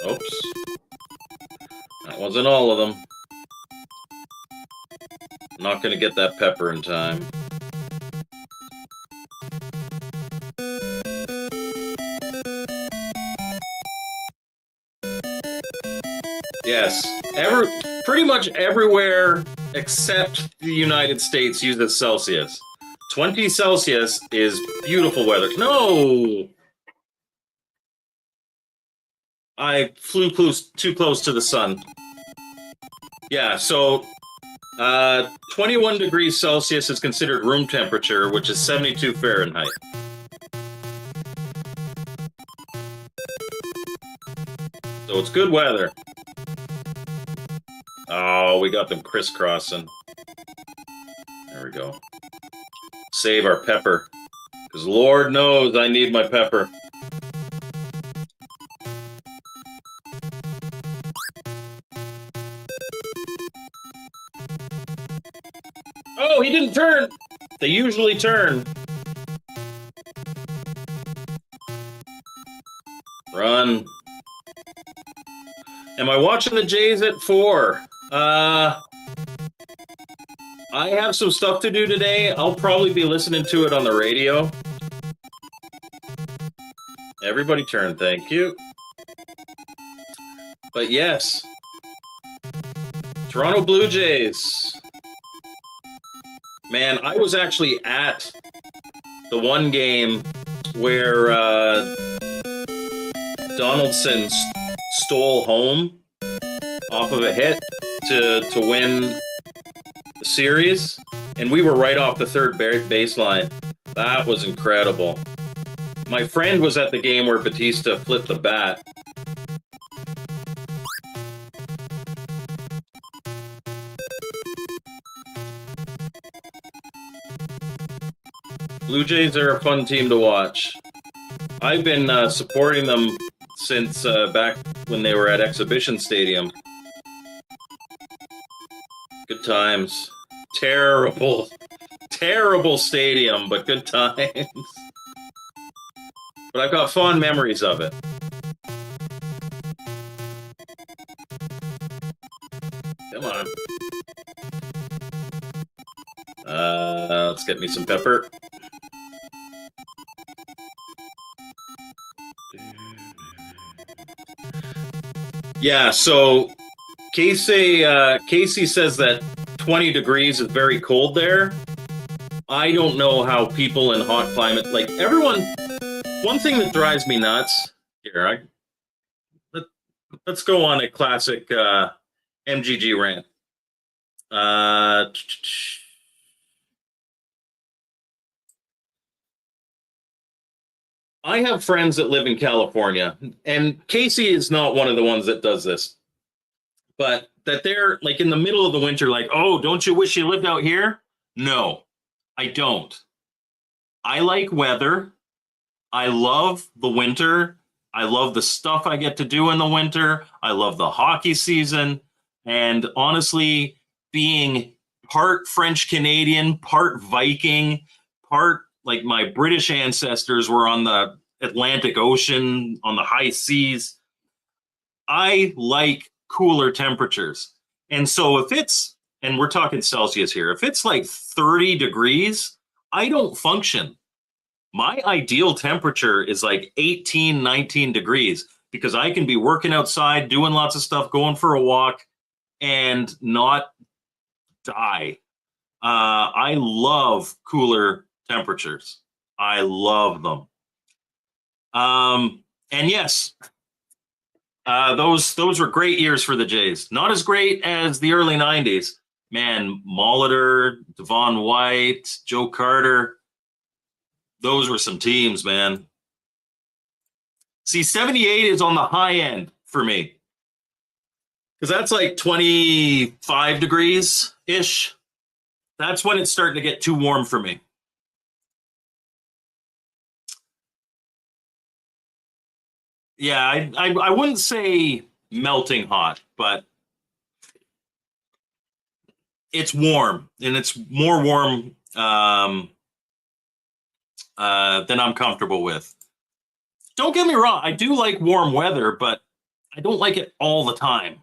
A: Oops. That wasn't all of them. Not going to get that pepper in time. Yes, pretty much everywhere except the United States uses Celsius. 20 Celsius is beautiful weather. No! I flew too close to the sun. Yeah, so 21 degrees Celsius is considered room temperature, which is 72 Fahrenheit. So it's good weather. Oh, we got them crisscrossing. There we go. Save our pepper. Because Lord knows I need my pepper. Oh, he didn't turn! They usually turn. Run. Am I watching the Jays at 4? I have some stuff to do today. I'll probably be listening to it on the radio. Everybody turn, thank you. But yes. Toronto Blue Jays. Man, I was actually at the one game where Donaldson stole home off of a hit to win the series, and we were right off the third baseline. That was incredible. My friend was at the game where Batista flipped the bat. Blue Jays are a fun team to watch. I've been supporting them since back when they were at Exhibition Stadium. Good times. Terrible, terrible stadium, but good times. But I've got fond memories of it. Come on. Let's get me some pepper. Yeah, so Casey says that 20 degrees is very cold there. I don't know how people in hot climate, like everyone, one thing that drives me nuts, here, let's go on a classic MGG rant. I have friends that live in California, and Casey is not one of the ones that does this, but that they're like in the middle of the winter, like, oh, don't you wish you lived out here? No, I don't. I like weather. I love the winter. I love the stuff I get to do in the winter. I love the hockey season. And honestly, being part French Canadian, part Viking, part like my British ancestors were on the Atlantic Ocean, on the high seas. I like cooler temperatures. And so if it's, and we're talking Celsius here, if it's like 30 degrees, I don't function. My ideal temperature is like 18, 19 degrees because I can be working outside, doing lots of stuff, going for a walk, and not die. I love cooler temperatures. I love them. And yes, those were great years for the Jays. Not as great as the early 90s. Man, Molitor, Devon White, Joe Carter. Those were some teams, man. See, 78 is on the high end for me. Because that's like 25 degrees-ish. That's when it's starting to get too warm for me. Yeah, I wouldn't say melting hot, but it's warm, and it's more warm than I'm comfortable with. Don't get me wrong, I do like warm weather, but I don't like it all the time.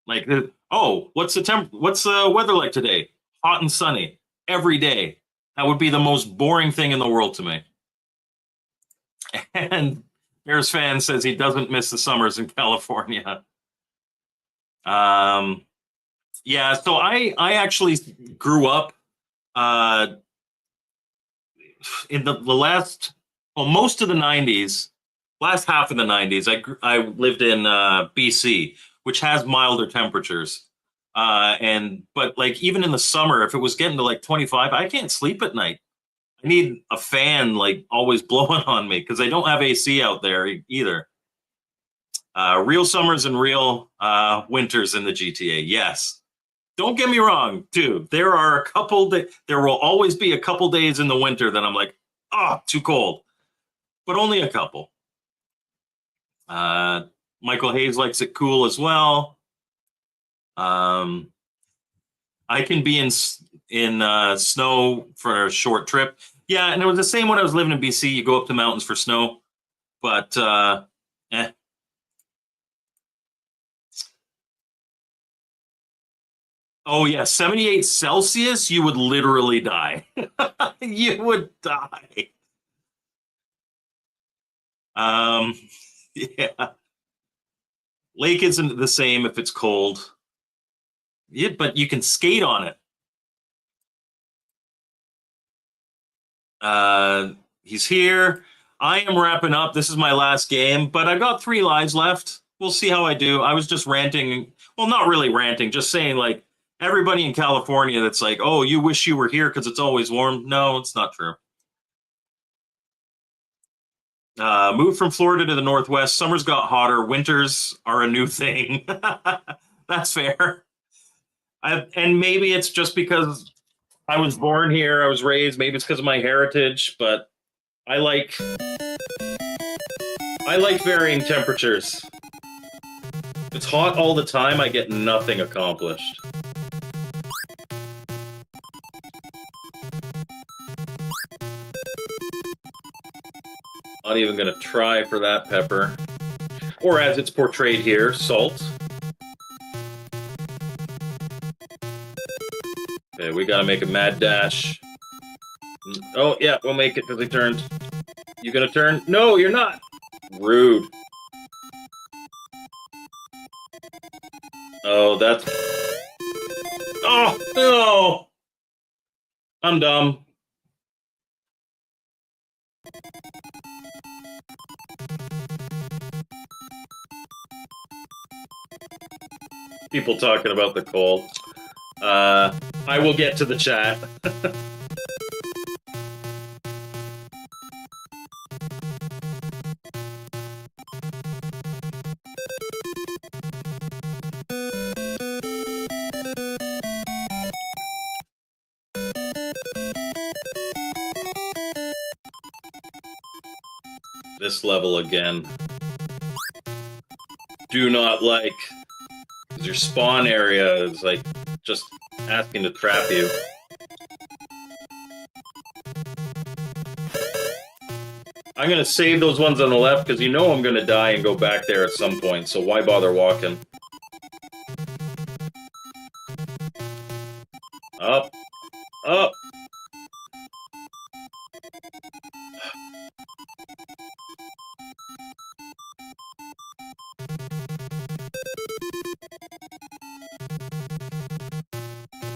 A: Like, oh, what's the weather like today? hot and sunny every day. That would be the most boring thing in the world to me. And Bears fan says he doesn't miss the summers in California. Yeah, so I actually grew up in the last, well, most of the 90s, last half of the 90s. I lived in BC, which has milder temperatures. But like even in the summer, if it was getting to like 25, I can't sleep at night. I need a fan like always blowing on me because I don't have AC out there either. Real summers and real winters in the GTA. Yes. Don't get me wrong, too. There are a couple there will always be a couple days in the winter that I'm like, oh, too cold. But only a couple. Michael Hayes likes it cool as well. I can be in snow for a short trip. Yeah, and it was the same when I was living in BC. You go up to mountains for snow, but Oh yeah, 78 Celsius, you would literally die. You would die. Um, yeah. Lake isn't the same if it's cold. Yeah, but you can skate on it. He's here. I am wrapping up. This is my last game, but I've got 3 lives left. We'll see how I do. I was just ranting. Well, not really ranting, just saying like everybody in California that's like, oh, you wish you were here because it's always warm. No, it's not true. Moved from Florida to the Northwest. Summers got hotter. Winters are a new thing. That's fair. And maybe it's just because I was born here, I was raised. Maybe it's because of my heritage, but I like varying temperatures. If it's hot all the time, I get nothing accomplished. Not even going to try for that pepper. Or as it's portrayed here, salt. Okay, we got to make a mad dash. Oh, yeah, we'll make it because he turned. You going to turn? No, you're not. Rude. Oh, that's... Oh, no! I'm dumb. People talking about the cold. I will get to the chat. This level again. Do not like. Your spawn area is like just asking to trap you. I'm gonna save those ones on the left because you know I'm gonna die and go back there at some point, so why bother walking? Up. Up.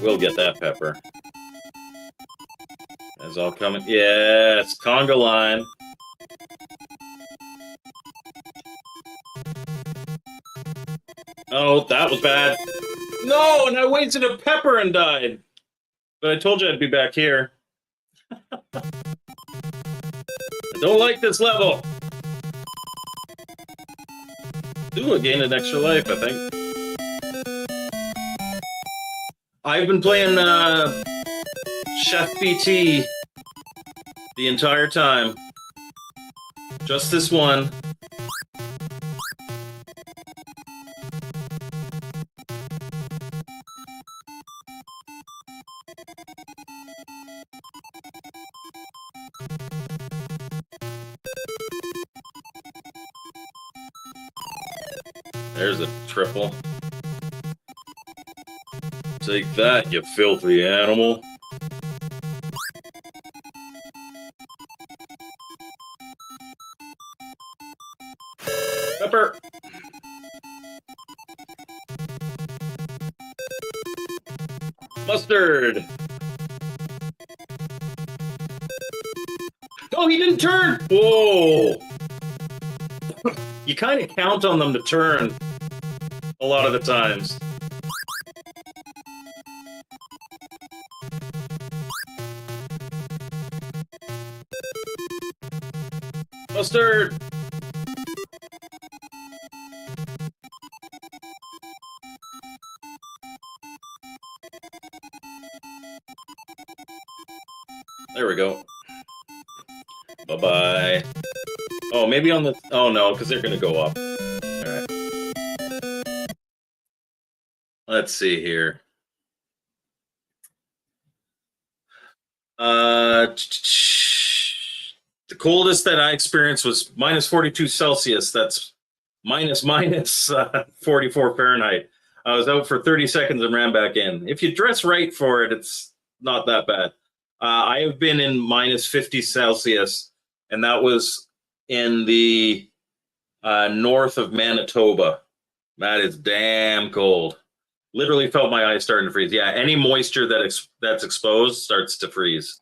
A: We'll get that pepper. It's all coming. Yes, conga line. Oh, that was bad. No, and I wasted a pepper and died. But I told you I'd be back here. I don't like this level. Ooh, I gained an extra life, I think. I've been playing Chef BT the entire time. Just this one. There's a triple. Take that, you filthy animal. Pepper. Mustard. Oh, he didn't turn. Whoa. You kind of count on them to turn a lot of the times. Mustard. There we go. Bye-bye. Oh, maybe on the... Oh, no, because they're going to go up. All right. Let's see here. The coldest that I experienced was minus 42 Celsius. That's minus 44 Fahrenheit. I was out for 30 seconds and ran back in. If you dress right for it, it's not that bad. I have been in minus 50 Celsius, and that was in the north of Manitoba. That is damn cold. Literally felt my eyes starting to freeze. Yeah, any moisture that's exposed starts to freeze.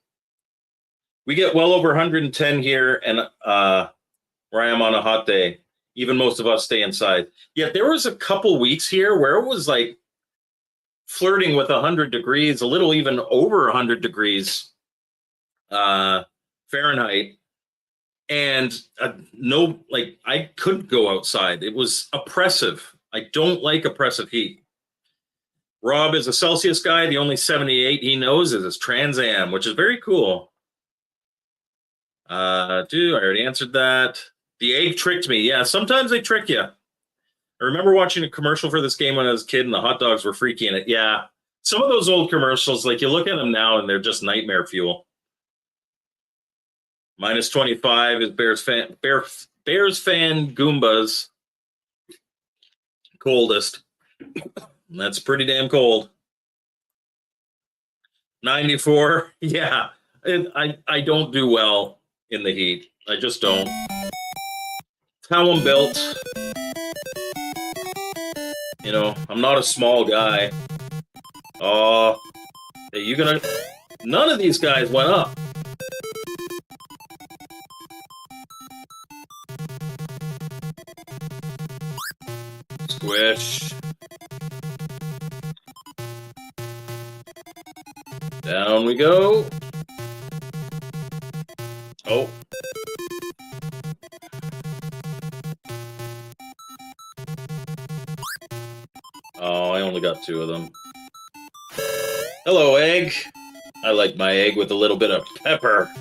A: We get well over 110 here, and where I am on a hot day, even most of us stay inside. Yeah, there was a couple weeks here where it was like flirting with 100 degrees, a little even over 100 degrees Fahrenheit. And no, like I couldn't go outside. It was oppressive. I don't like oppressive heat. Rob is a Celsius guy. The only 78 he knows is his Trans Am, which is very cool. I already answered that. The egg tricked me. Yeah, sometimes they trick you. I remember watching a commercial for this game when I was a kid, and the hot dogs were freaky in it. Yeah, some of those old commercials, like you look at them now, and they're just nightmare fuel. Minus 25 is Bears fan Goombas. Coldest. That's pretty damn cold. 94. Yeah, I don't do well in the heat. I just don't. It's how I'm built. You know, I'm not a small guy. Oh, are you gonna... None of these guys went up. Squish. Down we go. Oh. Oh, I only got 2 of them. Hello, egg. I like my egg with a little bit of pepper.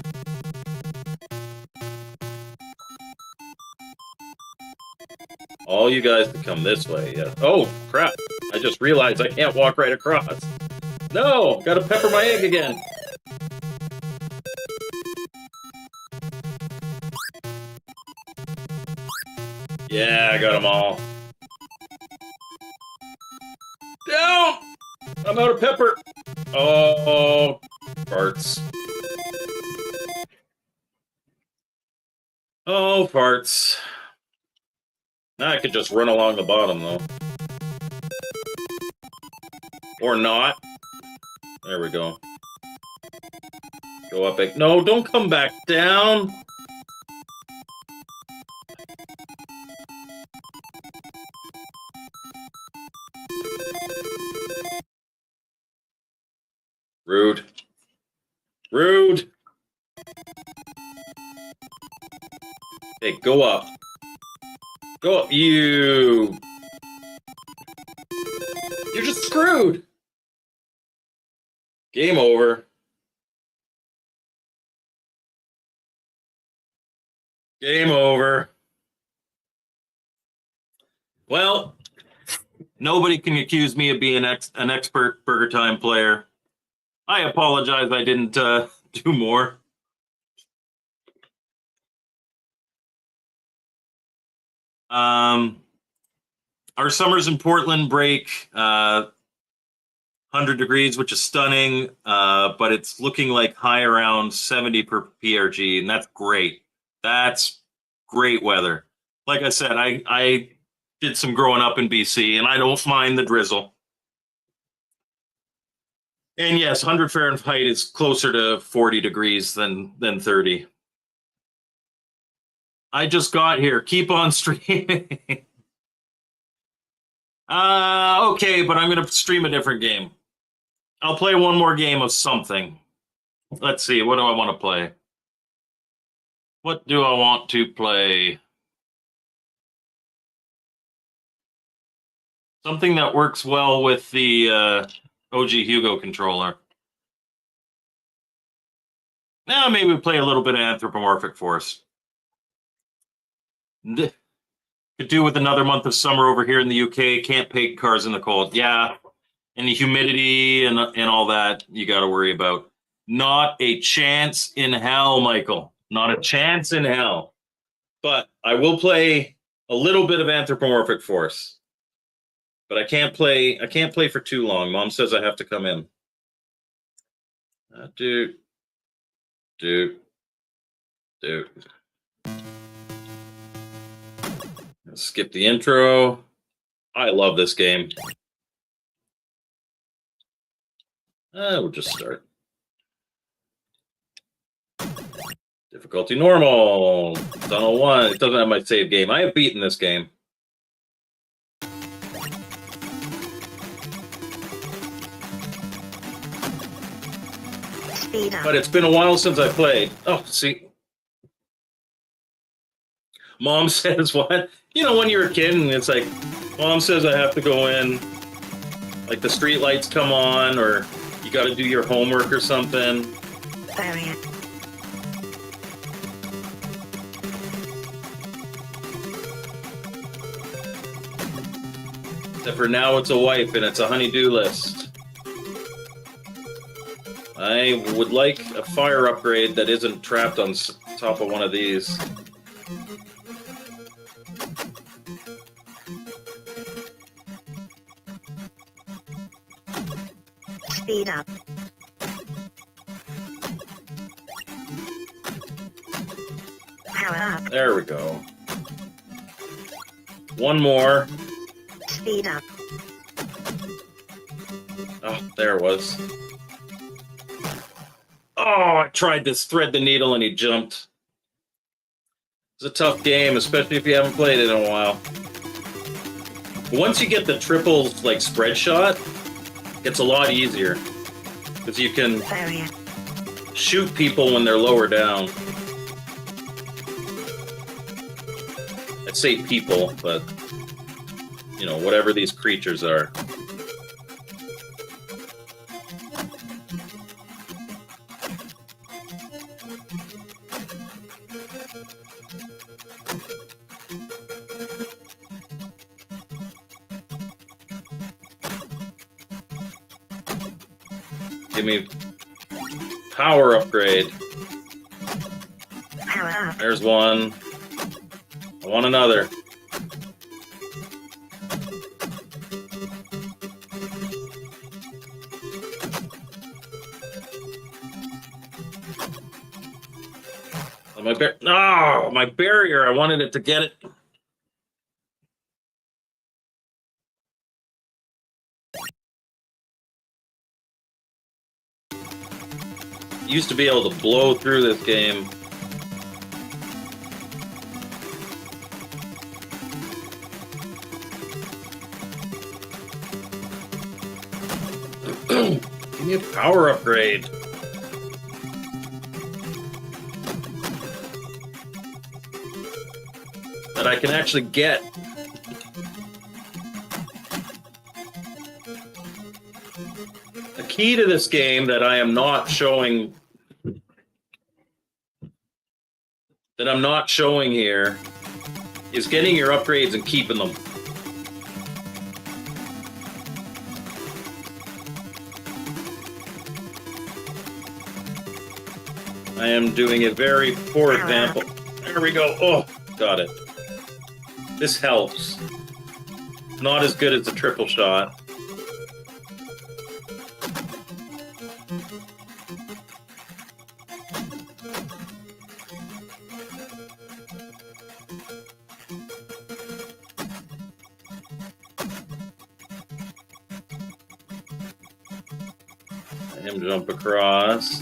A: All you guys can come this way. Yeah. Oh, crap. I just realized I can't walk right across. No, gotta pepper my egg again. Yeah, I got them all. Down! I'm out of pepper. Oh, farts. Oh, farts. Now I could just run along the bottom, though. Or not. There we go. Go up. No, don't come back down. Rude. Rude. Hey, go up. Go up. You're just screwed. Game over. Game over. Well, nobody can accuse me of being an expert Burgertime player. I apologize I didn't do more. Our summers in Portland break 100 degrees, which is stunning, but it's looking like high around 70 per PRG, and that's great. That's great weather. Like I said, I did some growing up in BC, and I don't mind the drizzle. And yes, 100 Fahrenheit is closer to 40 degrees than 30. I just got here. Keep on streaming. Okay, but I'm going to stream a different game. I'll play one more game of something. Let's see. What do I want to play? What do I want to play? Something that works well with the OG Hugo controller. Now maybe we play a little bit of Anthropomorphic Force. Could do with another month of summer over here in the UK. Can't paint cars in the cold. Yeah, and the humidity and all that you got to worry about. Not a chance in hell, Michael. Not a chance in hell. But I will play a little bit of Anthropomorphic Force. But I can't play for too long. Mom says I have to come in. Dude. Skip the intro. I love this game. We'll just start. Difficulty normal. Tunnel 1. It doesn't have my save game. I have beaten this game. But it's been a while since I played. Oh, see. Mom says what? You know, when you're a kid and it's like, Mom says I have to go in, like the street lights come on, or you got to do your homework or something. Except for now it's a wife and it's a honey-do list. I would like a fire upgrade that isn't trapped on top of one of these.
B: Speed up. Power up.
A: There we go. One more.
B: Speed up.
A: Oh, there it was. Oh, I tried to thread the needle and he jumped. It's a tough game, especially if you haven't played it in a while. Once you get the triple, like, spread shot, it's a lot easier. Because you can shoot people when they're lower down. I'd say people, but, you know, whatever these creatures are. Give me power upgrade.
B: Power up.
A: There's one. I want another. Oh, my barrier. I wanted it to get it. Used to be able to blow through this game. Give me a power upgrade. That I can actually get. The key to this game that I am not showing, that I'm not showing here, is getting your upgrades and keeping them. I am doing a very poor example. There we go. Oh, got it. This helps. Not as good as the triple shot. Him jump across.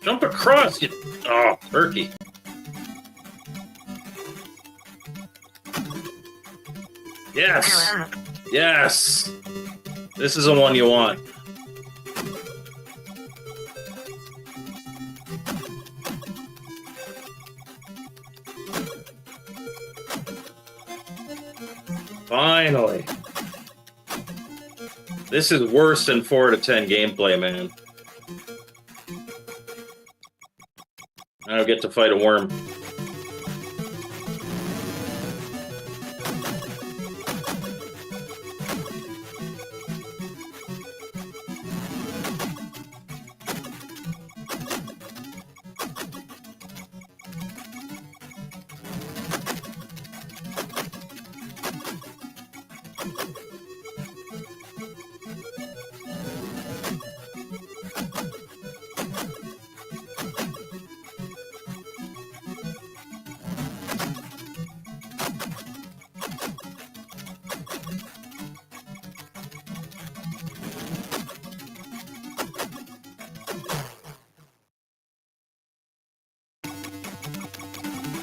A: Jump across, you... Oh, turkey. Yes!
B: Power up.
A: Yes! This is the one you want. Finally. This is worse than 4 to 10 gameplay, man. I don't get to fight a worm.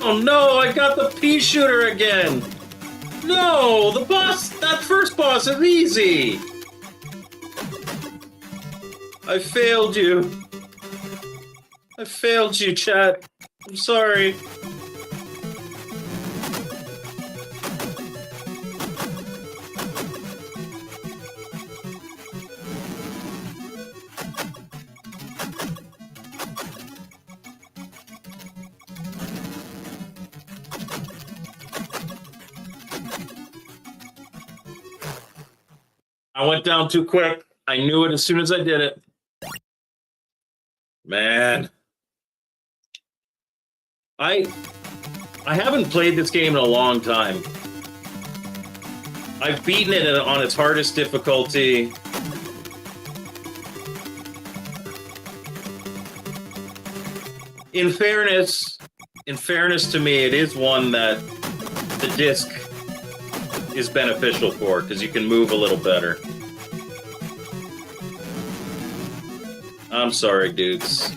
A: Oh no, I got the pea shooter again! No, the boss, that first boss is easy! I failed you. I failed you, chat. I'm sorry. I went down too quick. I knew it as soon as I did it. Man. I haven't played this game in a long time. I've beaten it on its hardest difficulty. In fairness to me, it is one that the disc is beneficial for, because you can move a little better. I'm sorry, dudes.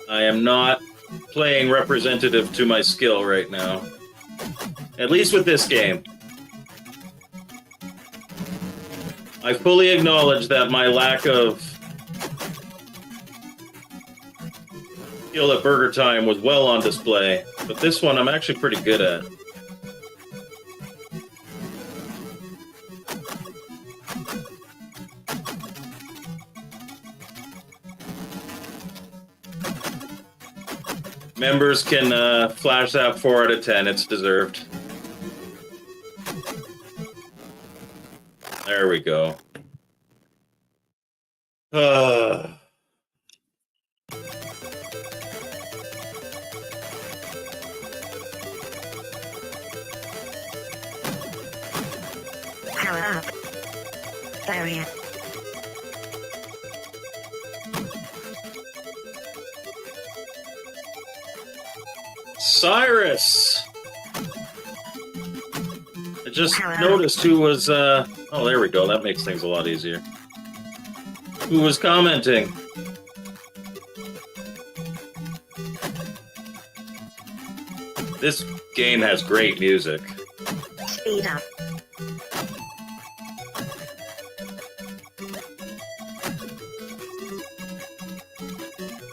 A: I am not playing representative to my skill right now. At least with this game. I fully acknowledge that my lack of skill at Burgertime was well on display, but this one I'm actually pretty good at. Members can flash that 4 out of 10. It's deserved. There we go.
B: Power up. Barrier.
A: Cyrus! I just noticed who was, oh, there we go. That makes things a lot easier. Who was commenting? This game has great music.
B: Speed up.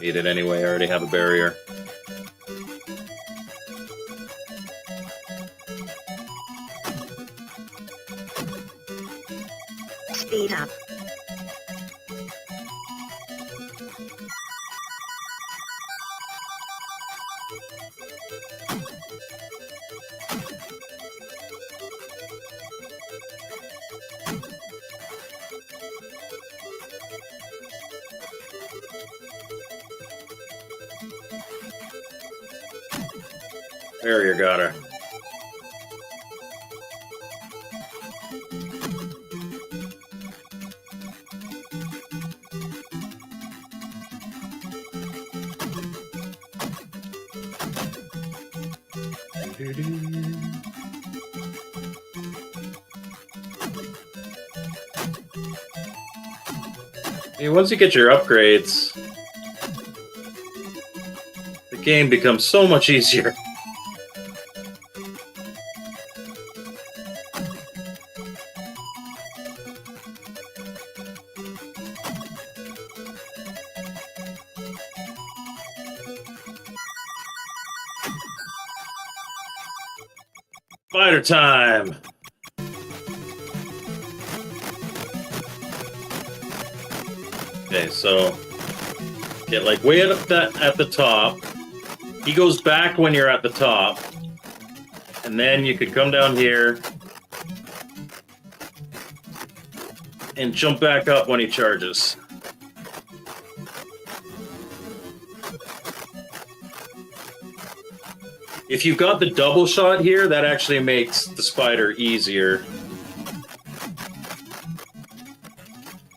A: Need it anyway. I already have a barrier.
B: Speed up.
A: Barrier got her. Hey, once you get your upgrades, the game becomes so much easier. Spider time! Okay, so get like way up at the top. He goes back when you're at the top, and then you could come down here and jump back up when he charges. If you've got the double shot here, that actually makes the spider easier.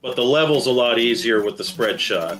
A: But the level's a lot easier with the spread shot.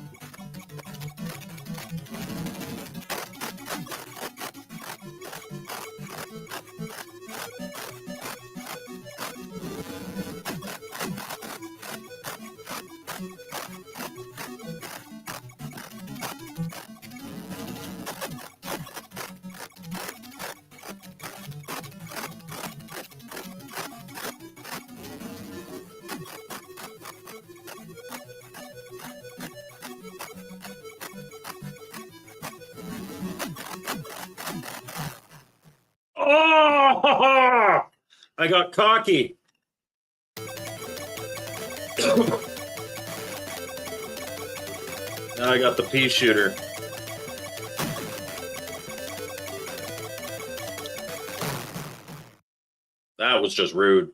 A: Oh! I got cocky. Now I got the pea shooter. That was just rude.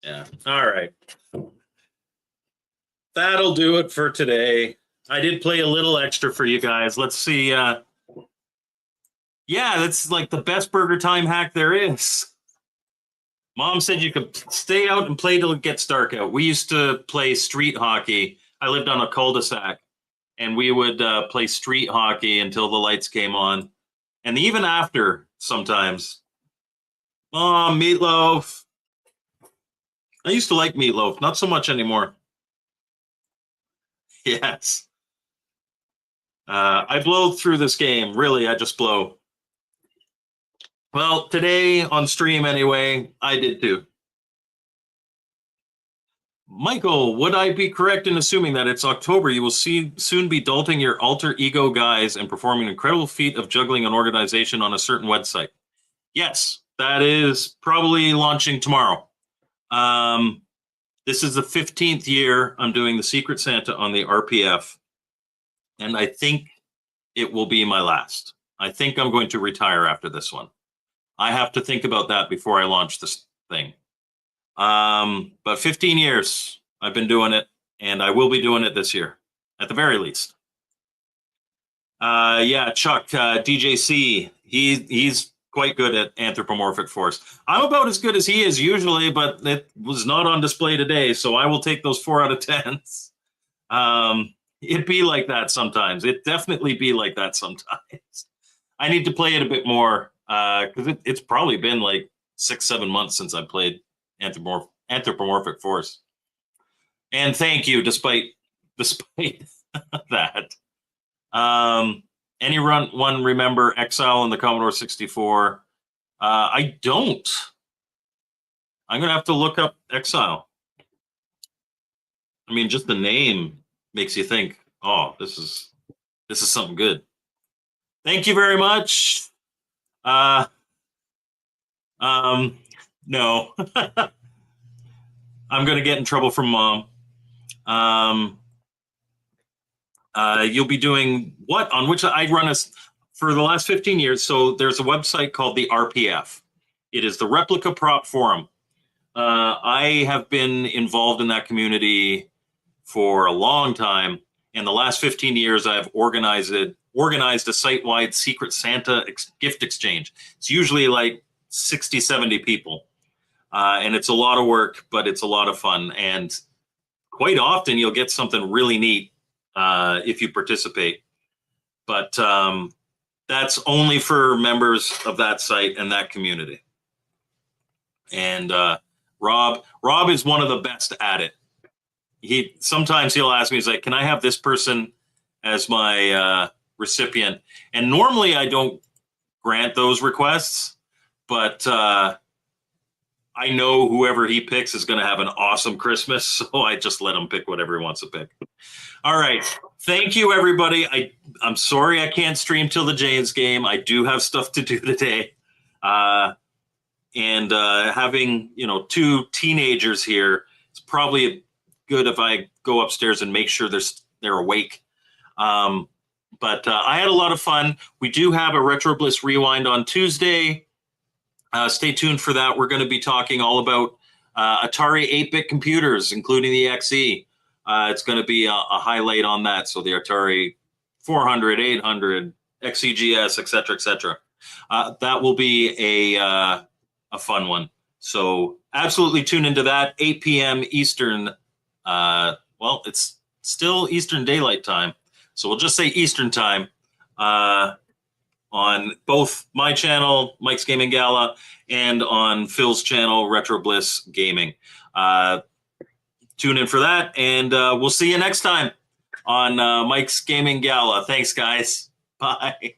A: Yeah. All right. That'll do it for today. I did play a little extra for you guys. Let's see. Yeah, that's like the best Burgertime hack there is. Mom said you could stay out and play till it gets dark out. We used to play street hockey. I lived on a cul-de-sac, and we would play street hockey until the lights came on. And even after, sometimes. Oh, meatloaf. I used to like meatloaf, not so much anymore. Yes. I blow through this game. Really, I just blow. Well, today on stream anyway, I did too. Michael, would I be correct in assuming that it's October? You will soon be dolting your alter ego guys and performing an incredible feat of juggling an organization on a certain website. Yes, that is probably launching tomorrow. This is the 15th year I'm doing the Secret Santa on the RPF, and I think it will be my last. I think I'm going to retire after this one. I have to think about that before I launch this thing. But 15 years I've been doing it, and I will be doing it this year, at the very least. Yeah, Chuck, DJC, he's quite good at anthropomorphic force. I'm about as good as he is usually, but it was not on display today, so I will take those 4 out of 10s. It'd be like that sometimes. It definitely be like that sometimes. I need to play it a bit more, because it's probably been like 6-7 months since I played anthropomorphic force. And thank you, despite that. Anyone remember Exile on the Commodore 64? I don't. I'm gonna have to look up Exile. I mean, just the name makes you think, oh, this is something good. Thank you very much. No. I'm gonna get in trouble from Mom. You'll be doing what? On which I run for the last 15 years. So there's a website called the RPF. It is the Replica Prop Forum. I have been involved in that community for a long time. In the last 15 years, I've organized a site-wide Secret Santa gift exchange. It's usually like 60, 70 people. And it's a lot of work, but it's a lot of fun. And quite often you'll get something really neat if you participate. But that's only for members of that site and that community. And Rob is one of the best at it. Sometimes he'll ask me, he's like, can I have this person as my recipient? And normally I don't grant those requests, but I know whoever he picks is going to have an awesome Christmas, so I just let him pick whatever he wants to pick. All right. Thank you, everybody. I'm sorry I can't stream till the Jays game. I do have stuff to do today. And having, two teenagers here, it's probably good if I go upstairs and make sure they're awake. But I had a lot of fun. We do have a Retro Bliss Rewind on Tuesday. Stay tuned for that. We're going to be talking all about Atari 8-bit computers, including the XE. It's going to be a highlight on that. So the Atari 400, 800, XEGS, et cetera, et cetera. That will be a fun one. So absolutely tune into that. 8 p.m. Eastern. Well, it's still Eastern Daylight Time. So we'll just say Eastern Time on both my channel, Mike's Gaming Gala, and on Phil's channel, Retro Bliss Gaming. Tune in for that, and we'll see you next time on Mike's Gaming Gala. Thanks, guys. Bye.